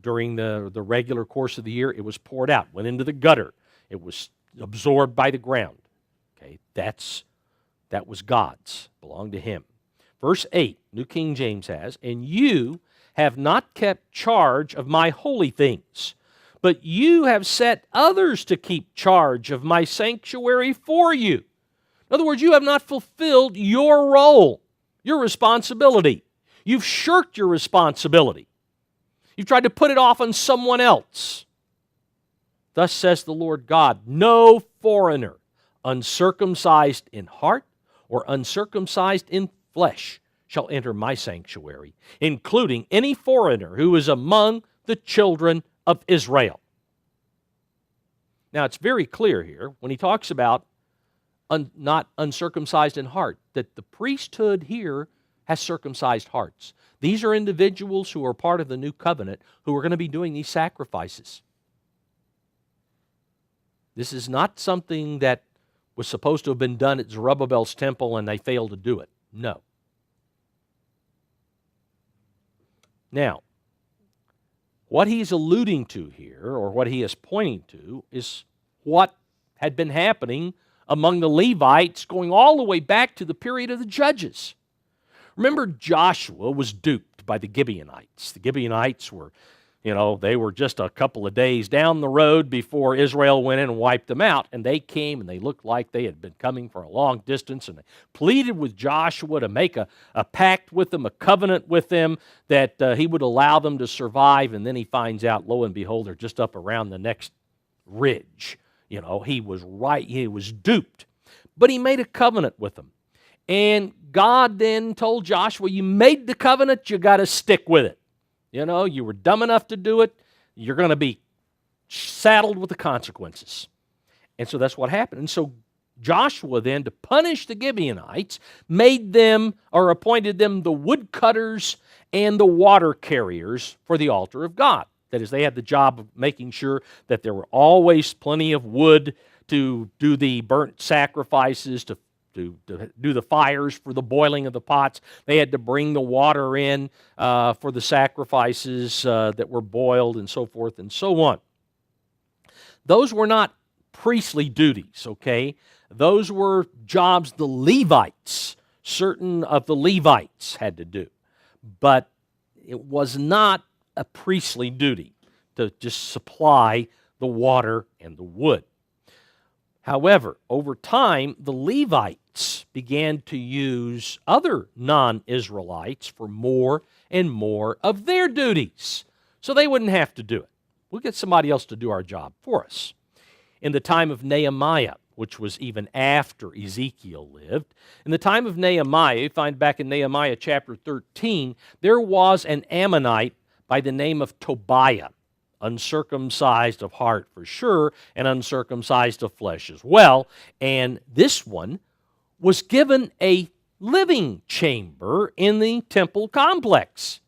during the regular course of the year, it was poured out, went into the gutter. It was absorbed by the ground. Okay, that was God's, belonged to him. Verse 8, New King James has, and you have not kept charge of my holy things, but you have set others to keep charge of my sanctuary for you. In other words, you have not fulfilled your role, your responsibility. You've shirked your responsibility. You've tried to put it off on someone else. Thus says the Lord God, no foreigner, uncircumcised in heart or uncircumcised in flesh, shall enter my sanctuary, including any foreigner who is among the children of Israel. Now, it's very clear here when he talks about not uncircumcised in heart, that the priesthood here has circumcised hearts. These are individuals who are part of the new covenant who are going to be doing these sacrifices. This is not something that was supposed to have been done at Zerubbabel's temple and they failed to do it. No. Now, what he's alluding to here, or what he is pointing to, is what had been happening among the Levites going all the way back to the period of the Judges. Remember, Joshua was duped by the Gibeonites. The Gibeonites were, they were just a couple of days down the road before Israel went in and wiped them out. And they came and they looked like they had been coming for a long distance. And they pleaded with Joshua to make a pact with them, a covenant with them, that he would allow them to survive. And then he finds out, lo and behold, they're just up around the next ridge. He was right. He was duped. But he made a covenant with them. And God then told Joshua, you made the covenant, you got to stick with it. You were dumb enough to do it, you're going to be saddled with the consequences. And so that's what happened. And so Joshua then, to punish the Gibeonites, made them, or appointed them, the woodcutters and the water carriers for the altar of God. That is, they had the job of making sure that there were always plenty of wood to do the burnt sacrifices, to do the fires for the boiling of the pots. They had to bring the water in for the sacrifices that were boiled, and so forth and so on. Those were not priestly duties, okay? Those were jobs the Levites, certain of the Levites had to do. But it was not a priestly duty to just supply the water and the wood. However, over time, the Levites began to use other non-Israelites for more and more of their duties, so they wouldn't have to do it. We'll get somebody else to do our job for us. In the time of Nehemiah, which was even after Ezekiel lived, in the time of Nehemiah, you find back in Nehemiah chapter 13, there was an Ammonite by the name of Tobiah, uncircumcised of heart for sure, and uncircumcised of flesh as well. And this one was given a living chamber in the temple complex.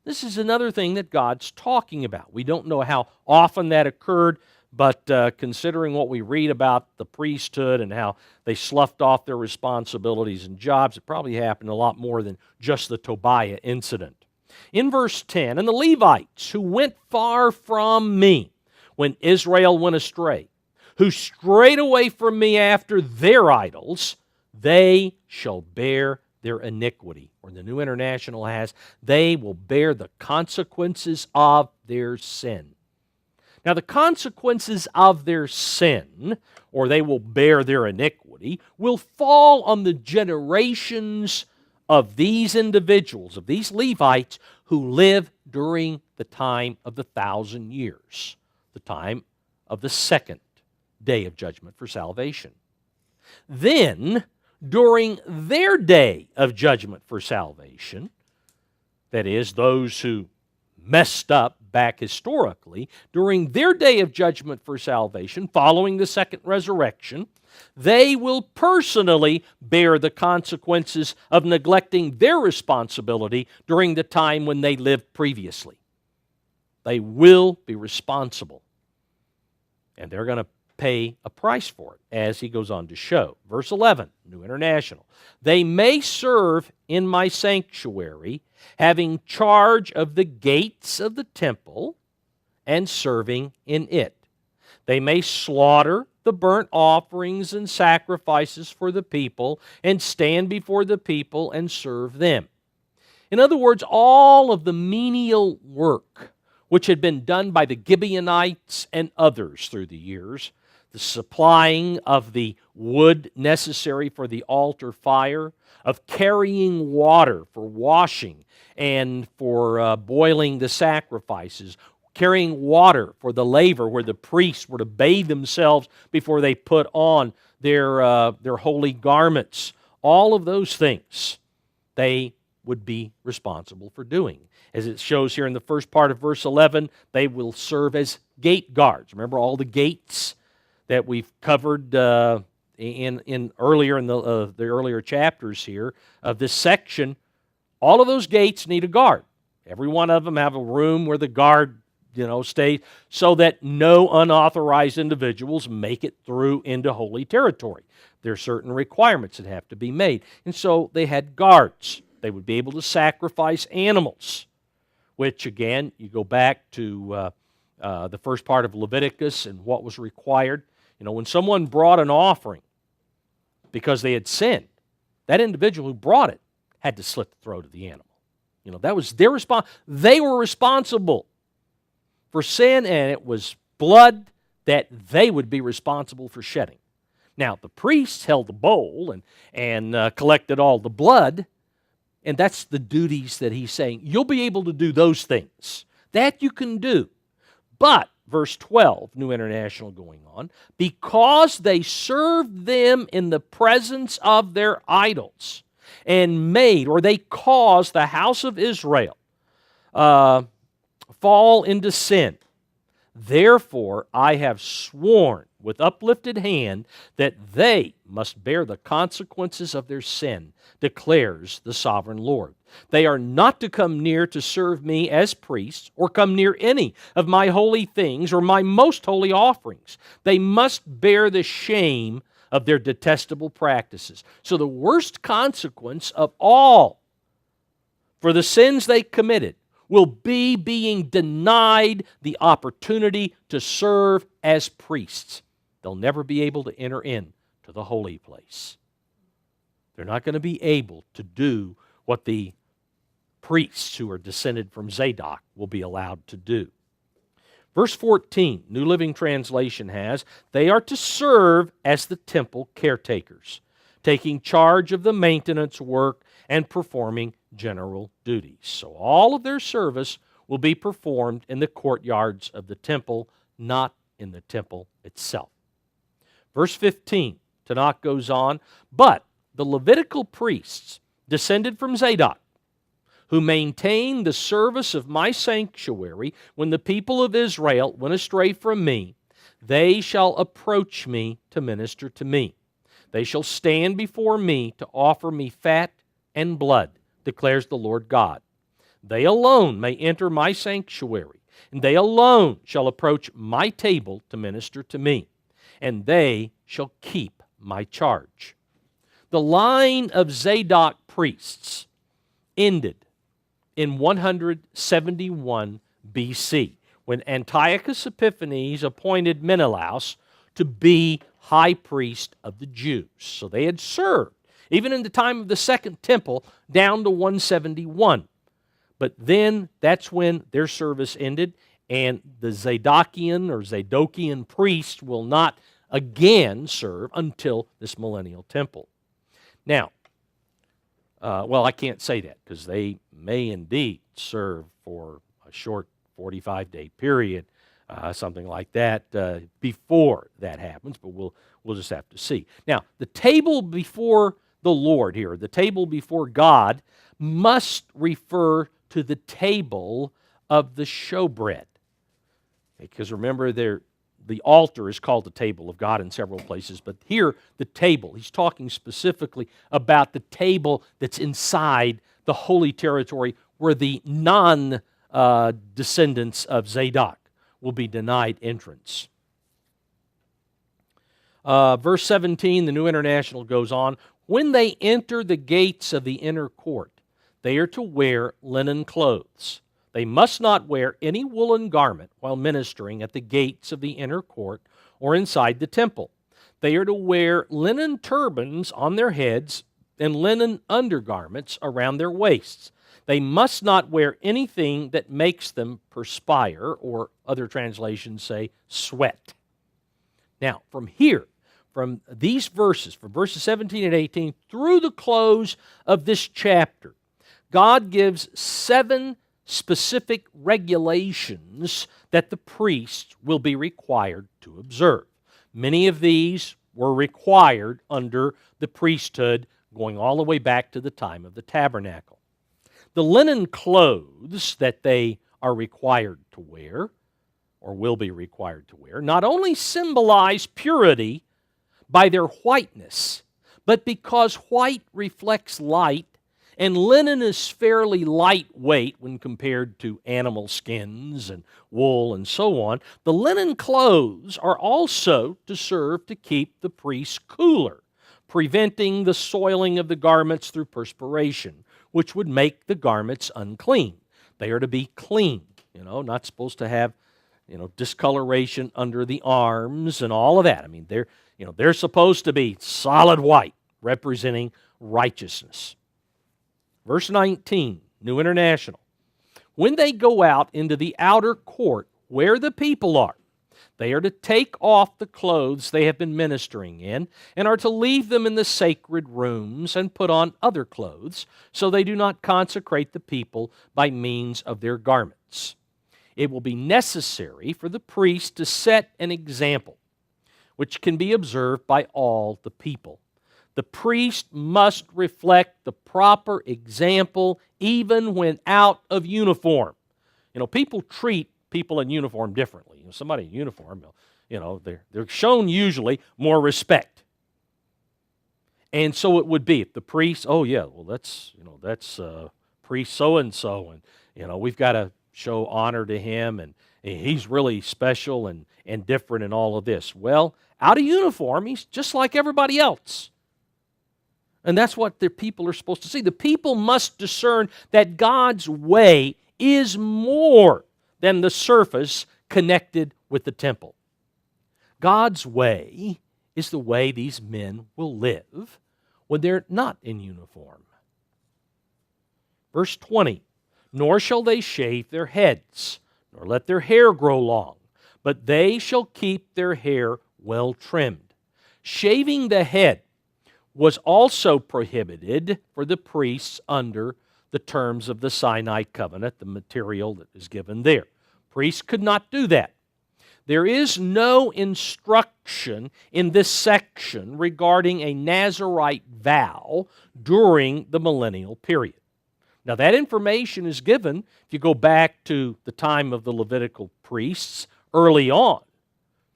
This is another thing that God's talking about. We don't know how often that occurred, but considering what we read about the priesthood and how they sloughed off their responsibilities and jobs, it probably happened a lot more than just the Tobiah incident. In verse 10, and the Levites who went far from me when Israel went astray, who strayed away from me after their idols, they shall bear their iniquity. Or the New International has, they will bear the consequences of their sin. Now, the consequences of their sin, or they will bear their iniquity, will fall on the generations of these individuals, of these Levites, who live during the time of the 1,000 years, the time of the second day of judgment for salvation. Then, during their day of judgment for salvation, that is, those who messed up back historically, during their day of judgment for salvation, following the second resurrection, they will personally bear the consequences of neglecting their responsibility during the time when they lived previously. They will be responsible, and they're going to pay a price for it, as he goes on to show. Verse 11, New International. They may serve in my sanctuary, having charge of the gates of the temple and serving in it. They may slaughter the burnt offerings and sacrifices for the people and stand before the people and serve them. In other words, all of the menial work which had been done by the Gibeonites and others through the years, the supplying of the wood necessary for the altar fire, of carrying water for washing and for boiling the sacrifices, carrying water for the laver where the priests were to bathe themselves before they put on their holy garments. All of those things they would be responsible for doing. As it shows here in the first part of verse 11, they will serve as gate guards. Remember all the gates that we've covered in earlier in the earlier chapters here of this section. All of those gates need a guard. Every one of them have a room where the guard stays, so that no unauthorized individuals make it through into holy territory. There are certain requirements that have to be made. And so they had guards. They would be able to sacrifice animals, which again, you go back to the first part of Leviticus and what was required. When someone brought an offering because they had sinned, that individual who brought it had to slit the throat of the animal. That was their response. They were responsible for sin, and it was blood that they would be responsible for shedding. Now, the priests held the bowl and collected all the blood, and that's the duties that he's saying. You'll be able to do those things. That you can do. But, verse 12, New International going on, because they served them in the presence of their idols and they caused the house of Israel fall into sin. Therefore, I have sworn with uplifted hand that they must bear the consequences of their sin, declares the sovereign Lord. They are not to come near to serve me as priests or come near any of my holy things or my most holy offerings. They must bear the shame of their detestable practices. So the worst consequence of all for the sins they committed will be being denied the opportunity to serve as priests. They'll never be able to enter in to the holy place. They're not going to be able to do what the priests who are descended from Zadok will be allowed to do. Verse 14, New Living Translation has, they are to serve as the temple caretakers, taking charge of the maintenance work and performing general duties. So all of their service will be performed in the courtyards of the temple, not in the temple itself. Verse 15, Tanakh goes on, but the Levitical priests descended from Zadok, who maintain the service of my sanctuary when the people of Israel went astray from me, they shall approach me to minister to me. They shall stand before me to offer me fat and blood, declares the Lord God. They alone may enter my sanctuary, and they alone shall approach my table to minister to me, and they shall keep my charge. The line of Zadok priests ended in 171 BC, when Antiochus Epiphanes appointed Menelaus to be high priest of the Jews. So they had served, even in the time of the Second Temple, down to 171. But then that's when their service ended, and the Zadokian priest will not again serve until this millennial temple. Now, I can't say that, because they may indeed serve for a short 45-day period, something like that, before that happens, but we'll just have to see. Now, the table before the Lord here, the table before God, must refer to the table of the showbread. Because remember, the altar is called the table of God in several places, but here, the table, he's talking specifically about the table that's inside the holy territory where the non-descendants of Zadok will be denied entrance. Verse 17, the New International goes on, when they enter the gates of the inner court, they are to wear linen clothes. They must not wear any woolen garment while ministering at the gates of the inner court or inside the temple. They are to wear linen turbans on their heads and linen undergarments around their waists. They must not wear anything that makes them perspire, or other translations say sweat. Now, from these verses, from verses 17 and 18, through the close of this chapter, God gives 7 specific regulations that the priests will be required to observe. Many of these were required under the priesthood going all the way back to the time of the tabernacle. The linen clothes that they are required to wear, or will be required to wear, not only symbolize purity by their whiteness, but because white reflects light, and linen is fairly lightweight when compared to animal skins and wool and so on, the linen clothes are also to serve to keep the priests cooler, preventing the soiling of the garments through perspiration, which would make the garments unclean. They are to be clean, not supposed to have, discoloration under the arms and all of that. I mean, they're supposed to be solid white, representing righteousness. Verse 19, New International. When they go out into the outer court where the people are, they are to take off the clothes they have been ministering in and are to leave them in the sacred rooms and put on other clothes, so they do not consecrate the people by means of their garments. It will be necessary for the priest to set an example, which can be observed by all the people. The priest must reflect the proper example even when out of uniform. People treat people in uniform differently. Somebody in uniform, they're shown usually more respect. And so it would be if the priest, that's priest so-and-so, and we've got to show honor to him, and he's really special and different in all of this. Well, out of uniform, he's just like everybody else. And that's what the people are supposed to see. The people must discern that God's way is more than the surface connected with the temple. God's way is the way these men will live when they're not in uniform. Verse 20, nor shall they shave their heads, nor let their hair grow long, but they shall keep their hair well trimmed. Shaving the head was also prohibited for the priests under the terms of the Sinai covenant, the material that is given there. Priests could not do that. There is no instruction in this section regarding a Nazirite vow during the millennial period. Now, that information is given if you go back to the time of the Levitical priests early on.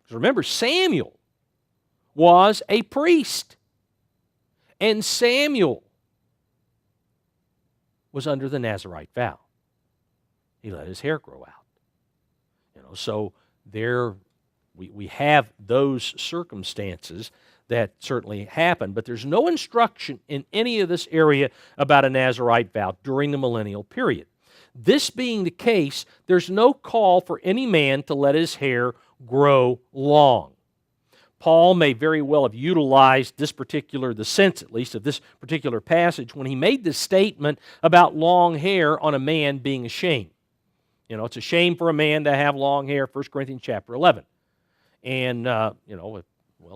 Because remember, Samuel was a priest, and Samuel was under the Nazirite vow. He let his hair grow out. So there we have those circumstances that certainly happen, but there's no instruction in any of this area about a Nazirite vow during the millennial period. This being the case, there's no call for any man to let his hair grow long. Paul may very well have utilized the sense at least, of this particular passage when he made this statement about long hair on a man being a shame. It's a shame for a man to have long hair, 1 Corinthians chapter 11. And,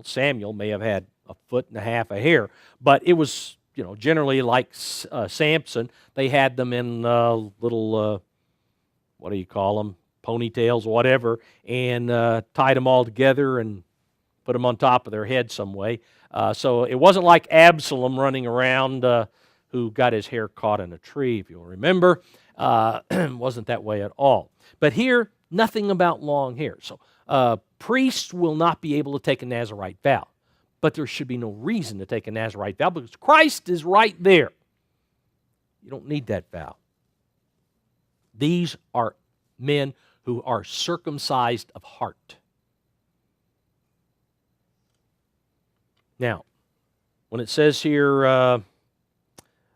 Samuel may have had a foot and a half of hair, but it was, generally like Samson, they had them in little, ponytails or whatever, and tied them all together and put them on top of their head some way. So it wasn't like Absalom running around who got his hair caught in a tree, if you'll remember. Wasn't that way at all. But here, nothing about long hair. So priests will not be able to take a Nazirite vow. But there should be no reason to take a Nazirite vow because Christ is right there. You don't need that vow. These are men who are circumcised of heart. Now, when it says here,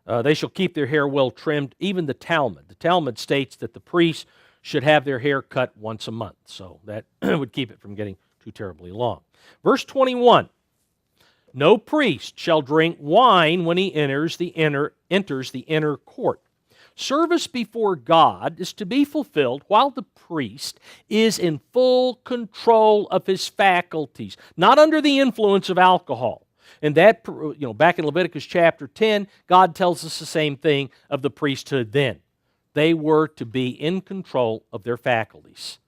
they shall keep their hair well trimmed, even the Talmud states that the priests should have their hair cut once a month. So that would keep it from getting too terribly long. Verse 21, no priest shall drink wine when he enters the inner court. Service before God is to be fulfilled while the priest is in full control of his faculties, not under the influence of alcohol. And that, back in Leviticus chapter 10, God tells us the same thing of the priesthood then. They were to be in control of their faculties.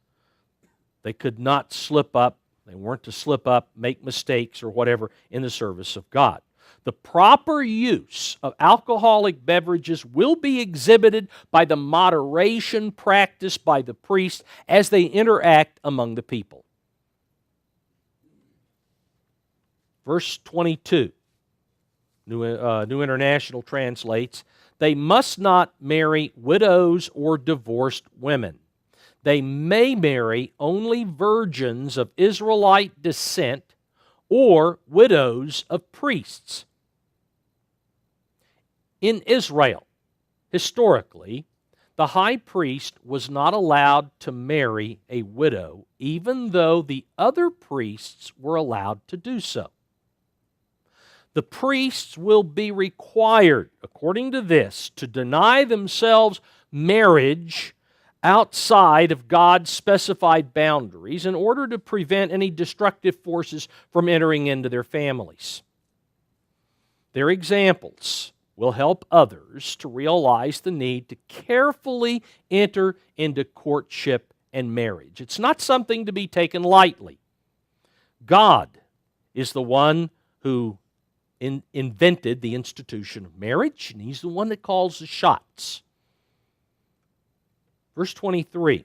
They could not slip up. They weren't to slip up, make mistakes, or whatever in the service of God. The proper use of alcoholic beverages will be exhibited by the moderation practiced by the priest as they interact among the people. Verse 22, New International translates, they must not marry widows or divorced women. They may marry only virgins of Israelite descent or widows of priests. In Israel, historically, the high priest was not allowed to marry a widow, even though the other priests were allowed to do so. The priests will be required, according to this, to deny themselves marriage outside of God's specified boundaries in order to prevent any destructive forces from entering into their families. Their examples will help others to realize the need to carefully enter into courtship and marriage. It's not something to be taken lightly. God is the one who invented the institution of marriage, and He's the one that calls the shots. Verse 23,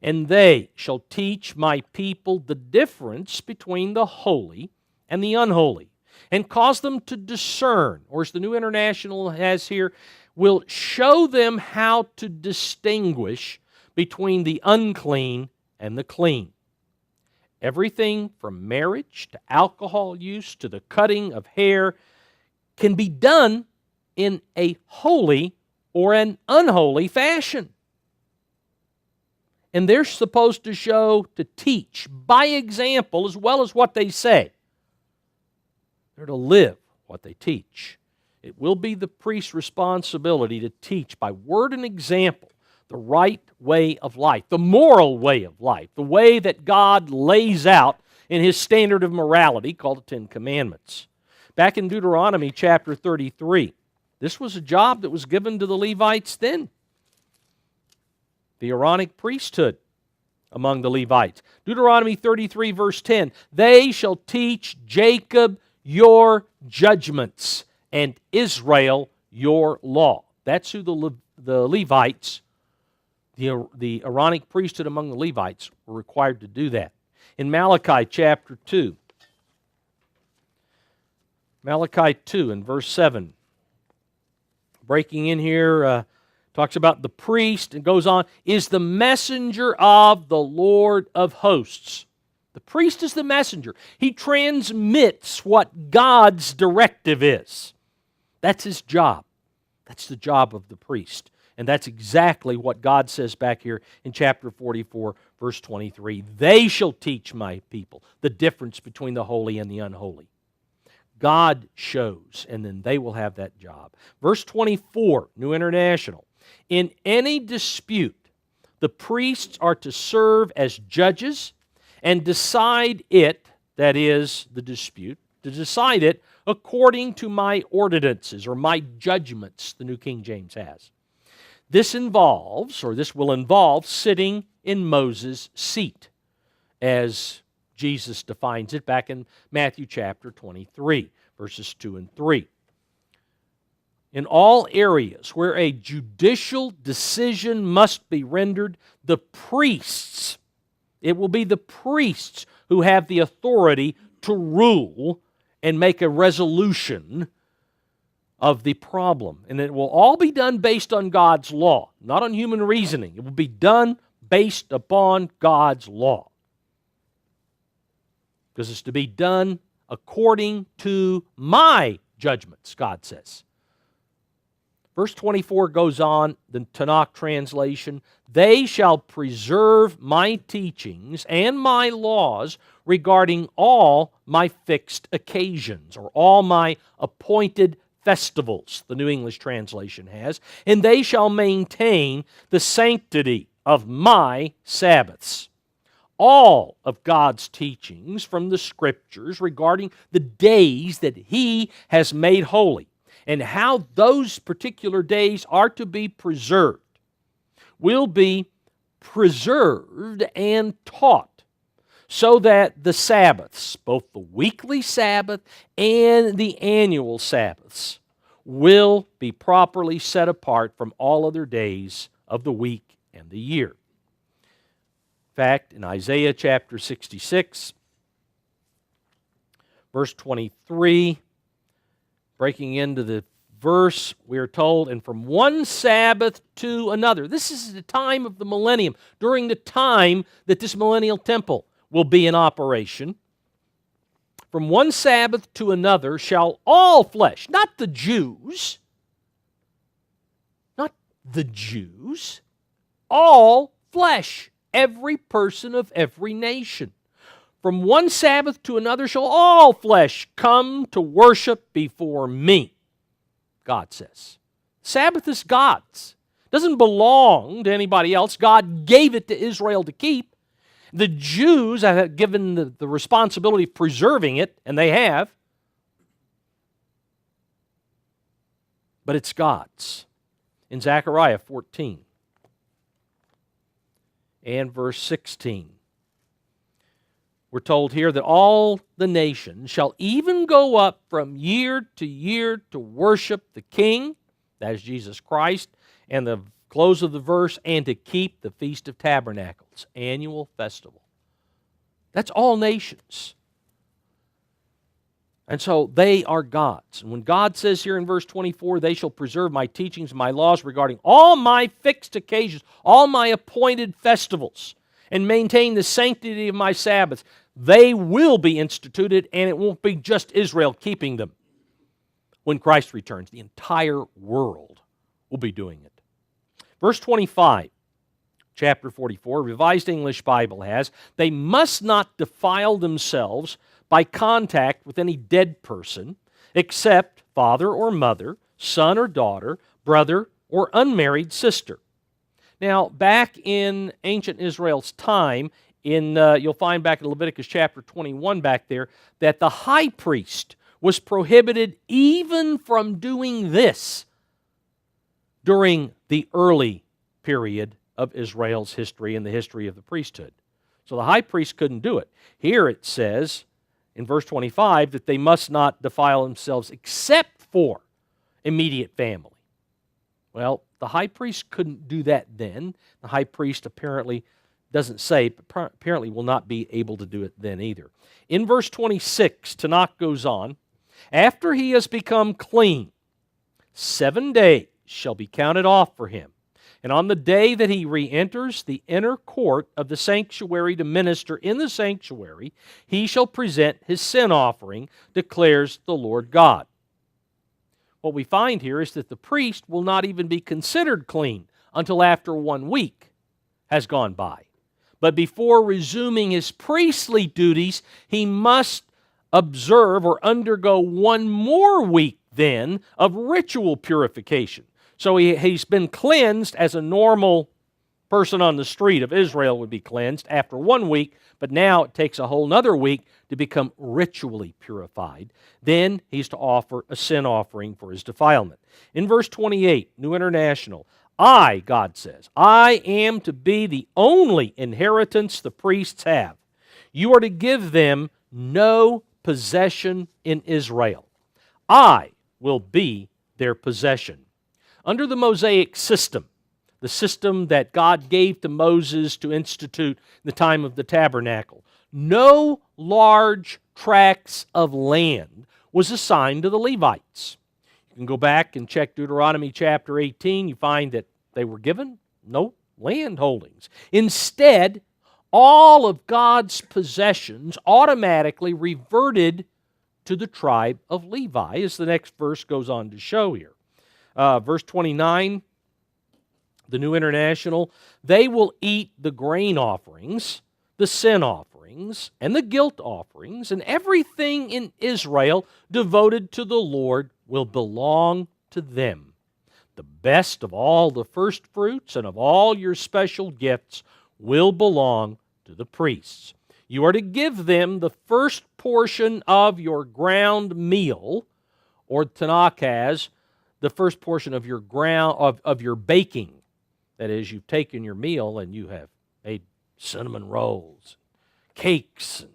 "And they shall teach my people the difference between the holy and the unholy, and cause them to discern," or as the New International has here, will show them how to distinguish between the unclean and the clean. Everything from marriage to alcohol use to the cutting of hair can be done in a holy or an unholy fashion. And they're supposed to teach by example as well as what they say. They're to live what they teach. It will be the priest's responsibility to teach by word and example the right way of life, the moral way of life, the way that God lays out in His standard of morality called the Ten Commandments. Back in Deuteronomy chapter 33, this was a job that was given to the Levites then. The Aaronic priesthood among the Levites. Deuteronomy 33 verse 10, "They shall teach Jacob your judgments and Israel your law." That's who the Levites, the Aaronic priesthood among the Levites, were required to do that. In Malachi chapter 2, Malachi 2 and verse 7, breaking in here, talks about the priest and goes on, "is the messenger of the Lord of hosts." The priest is the messenger. He transmits what God's directive is. That's his job. That's the job of the priest. And that's exactly what God says back here in chapter 44, verse 23. "They shall teach my people the difference between the holy and the unholy." God shows, and then they will have that job. Verse 24, New International. "In any dispute, the priests are to serve as judges and decide it," that is, the dispute, "to decide it according to my ordinances," or my judgments, the New King James has. This will involve sitting in Moses' seat, as Jesus defines it back in Matthew chapter 23, verses 2 and 3. In all areas where a judicial decision must be rendered, the priests, it will be the priests who have the authority to rule and make a resolution of the problem. And it will all be done based on God's law, not on human reasoning. It will be done based upon God's law. Because it's to be done according to my judgments, God says. Verse 24 goes on, the Tanakh translation, "They shall preserve my teachings and my laws regarding all my fixed occasions," or all my appointed festivals, the New English translation has, "and they shall maintain the sanctity of my Sabbaths." All of God's teachings from the Scriptures regarding the days that He has made holy and how those particular days are to be preserved will be preserved and taught so that the Sabbaths, both the weekly Sabbath and the annual Sabbaths, will be properly set apart from all other days of the week and the year. In fact, in Isaiah chapter 66, verse 23, breaking into the verse, we are told, "And from one Sabbath to another." This is the time of the millennium, during the time that this millennial temple will be in operation. "From one Sabbath to another shall all flesh," not the Jews, "all flesh, every person of every nation, From one Sabbath to another shall all flesh come to worship before me, God says. Sabbath is God's. It doesn't belong to anybody else. God gave it to Israel to keep. The Jews have given the responsibility of preserving it, and they have. But it's God's. In Zechariah 14 and verse 16, we're told here that all the nations shall even go up from year to worship the King, that is Jesus Christ, and the close of the verse, and to keep the Feast of Tabernacles, annual festival. That's all nations. And so they are God's. And when God says here in verse 24, they shall preserve my teachings and my laws regarding all my fixed occasions, all my appointed festivals, and maintain the sanctity of my Sabbaths, they will be instituted, and it won't be just Israel keeping them. When Christ returns, the entire world will be doing it. Verse 25, chapter 44, Revised English Bible has, they must not defile themselves by contact with any dead person, except father or mother, son or daughter, brother or unmarried sister. Now, back in ancient Israel's time, you'll find back in Leviticus chapter 21 back there, that the high priest was prohibited even from doing this during the early period of Israel's history and the history of the priesthood. So the high priest couldn't do it. Here it says in verse 25 that they must not defile themselves except for immediate family. Well, the high priest couldn't do that then. The high priest apparently doesn't say, but apparently will not be able to do it then either. In verse 26, Tanakh goes on, after he has become clean, 7 days shall be counted off for him. And on the day that he re-enters the inner court of the sanctuary to minister in the sanctuary, he shall present his sin offering, declares the Lord God. What we find here is that the priest will not even be considered clean until after 1 week has gone by. But before resuming his priestly duties, he must observe or undergo 1 more week then of ritual purification. So he's been cleansed as a normal person on the street of Israel would be cleansed after 1 week, but now it takes a whole other week to become ritually purified. Then he's to offer a sin offering for his defilement. In verse 28, New International, I, God says, I am to be the only inheritance the priests have. You are to give them no possession in Israel. I will be their possession. Under the Mosaic system, the system that God gave to Moses to institute in the time of the tabernacle, no large tracts of land was assigned to the Levites. You can go back and check Deuteronomy chapter 18. You find that they were given no land holdings. Instead, all of God's possessions automatically reverted to the tribe of Levi, as the next verse goes on to show here. Verse 29, the New International, they will eat the grain offerings, the sin offerings, and the guilt offerings, and everything in Israel devoted to the Lord will belong to them. The best of all the first fruits and of all your special gifts will belong to the priests. You are to give them the first portion of your ground meal, or Tanakh has, the first portion of your of your baking. That is, you've taken your meal and you have made cinnamon rolls, cakes,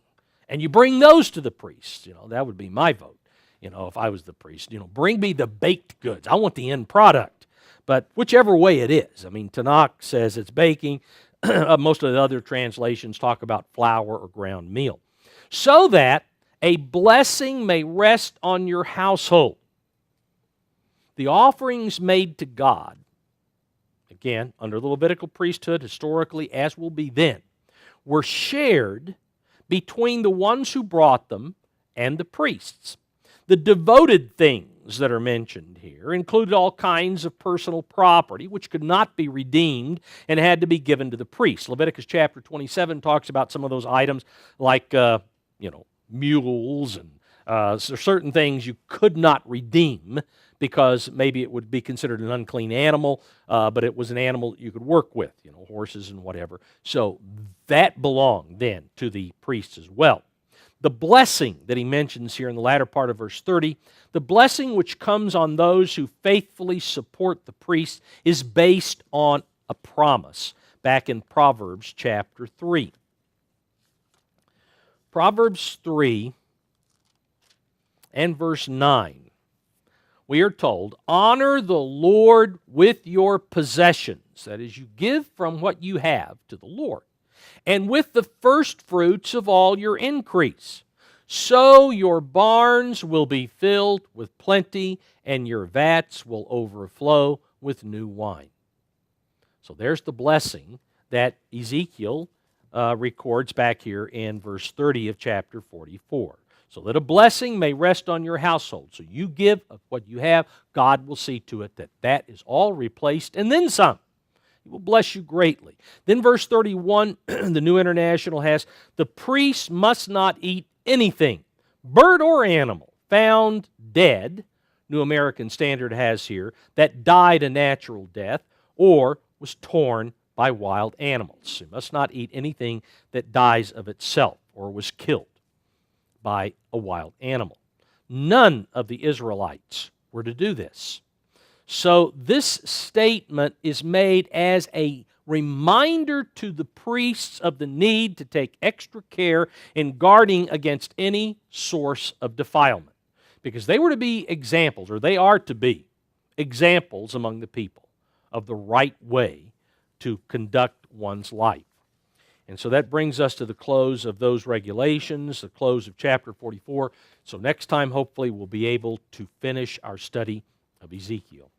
and you bring those to the priest. That would be my vote. If I was the priest, bring me the baked goods. I want the end product. But whichever way it is, Tanakh says it's baking. Most of the other translations talk about flour or ground meal. So that a blessing may rest on your household. The offerings made to God, again, under the Levitical priesthood, historically, as will be then, were shared between the ones who brought them and the priests. The devoted things blessings that are mentioned here included all kinds of personal property which could not be redeemed and had to be given to the priest. Leviticus chapter 27 talks about some of those items like, mules and certain things you could not redeem because maybe it would be considered an unclean animal, but it was an animal that you could work with, horses and whatever. So that belonged then to the priests as well. The blessing that he mentions here in the latter part of verse 30, the blessing which comes on those who faithfully support the priest is based on a promise back in Proverbs chapter 3. Proverbs 3 and verse 9, we are told, honor the Lord with your possessions, that is, you give from what you have to the Lord, and with the first fruits of all your increase. So your barns will be filled with plenty, and your vats will overflow with new wine. So there's the blessing that Ezekiel records back here in verse 30 of chapter 44. So that a blessing may rest on your household. So you give of what you have, God will see to it that that is all replaced, and then some. He will bless you greatly. Then verse 31, the New International has, the priest must not eat anything, bird or animal, found dead, New American Standard has here, that died a natural death or was torn by wild animals. You must not eat anything that dies of itself or was killed by a wild animal. None of the Israelites were to do this. So this statement is made as a reminder to the priests of the need to take extra care in guarding against any source of defilement, because they were to be examples, or they are to be examples among the people of the right way to conduct one's life. And so that brings us to the close of those regulations, the close of chapter 44. So next time, hopefully, we'll be able to finish our study of Ezekiel.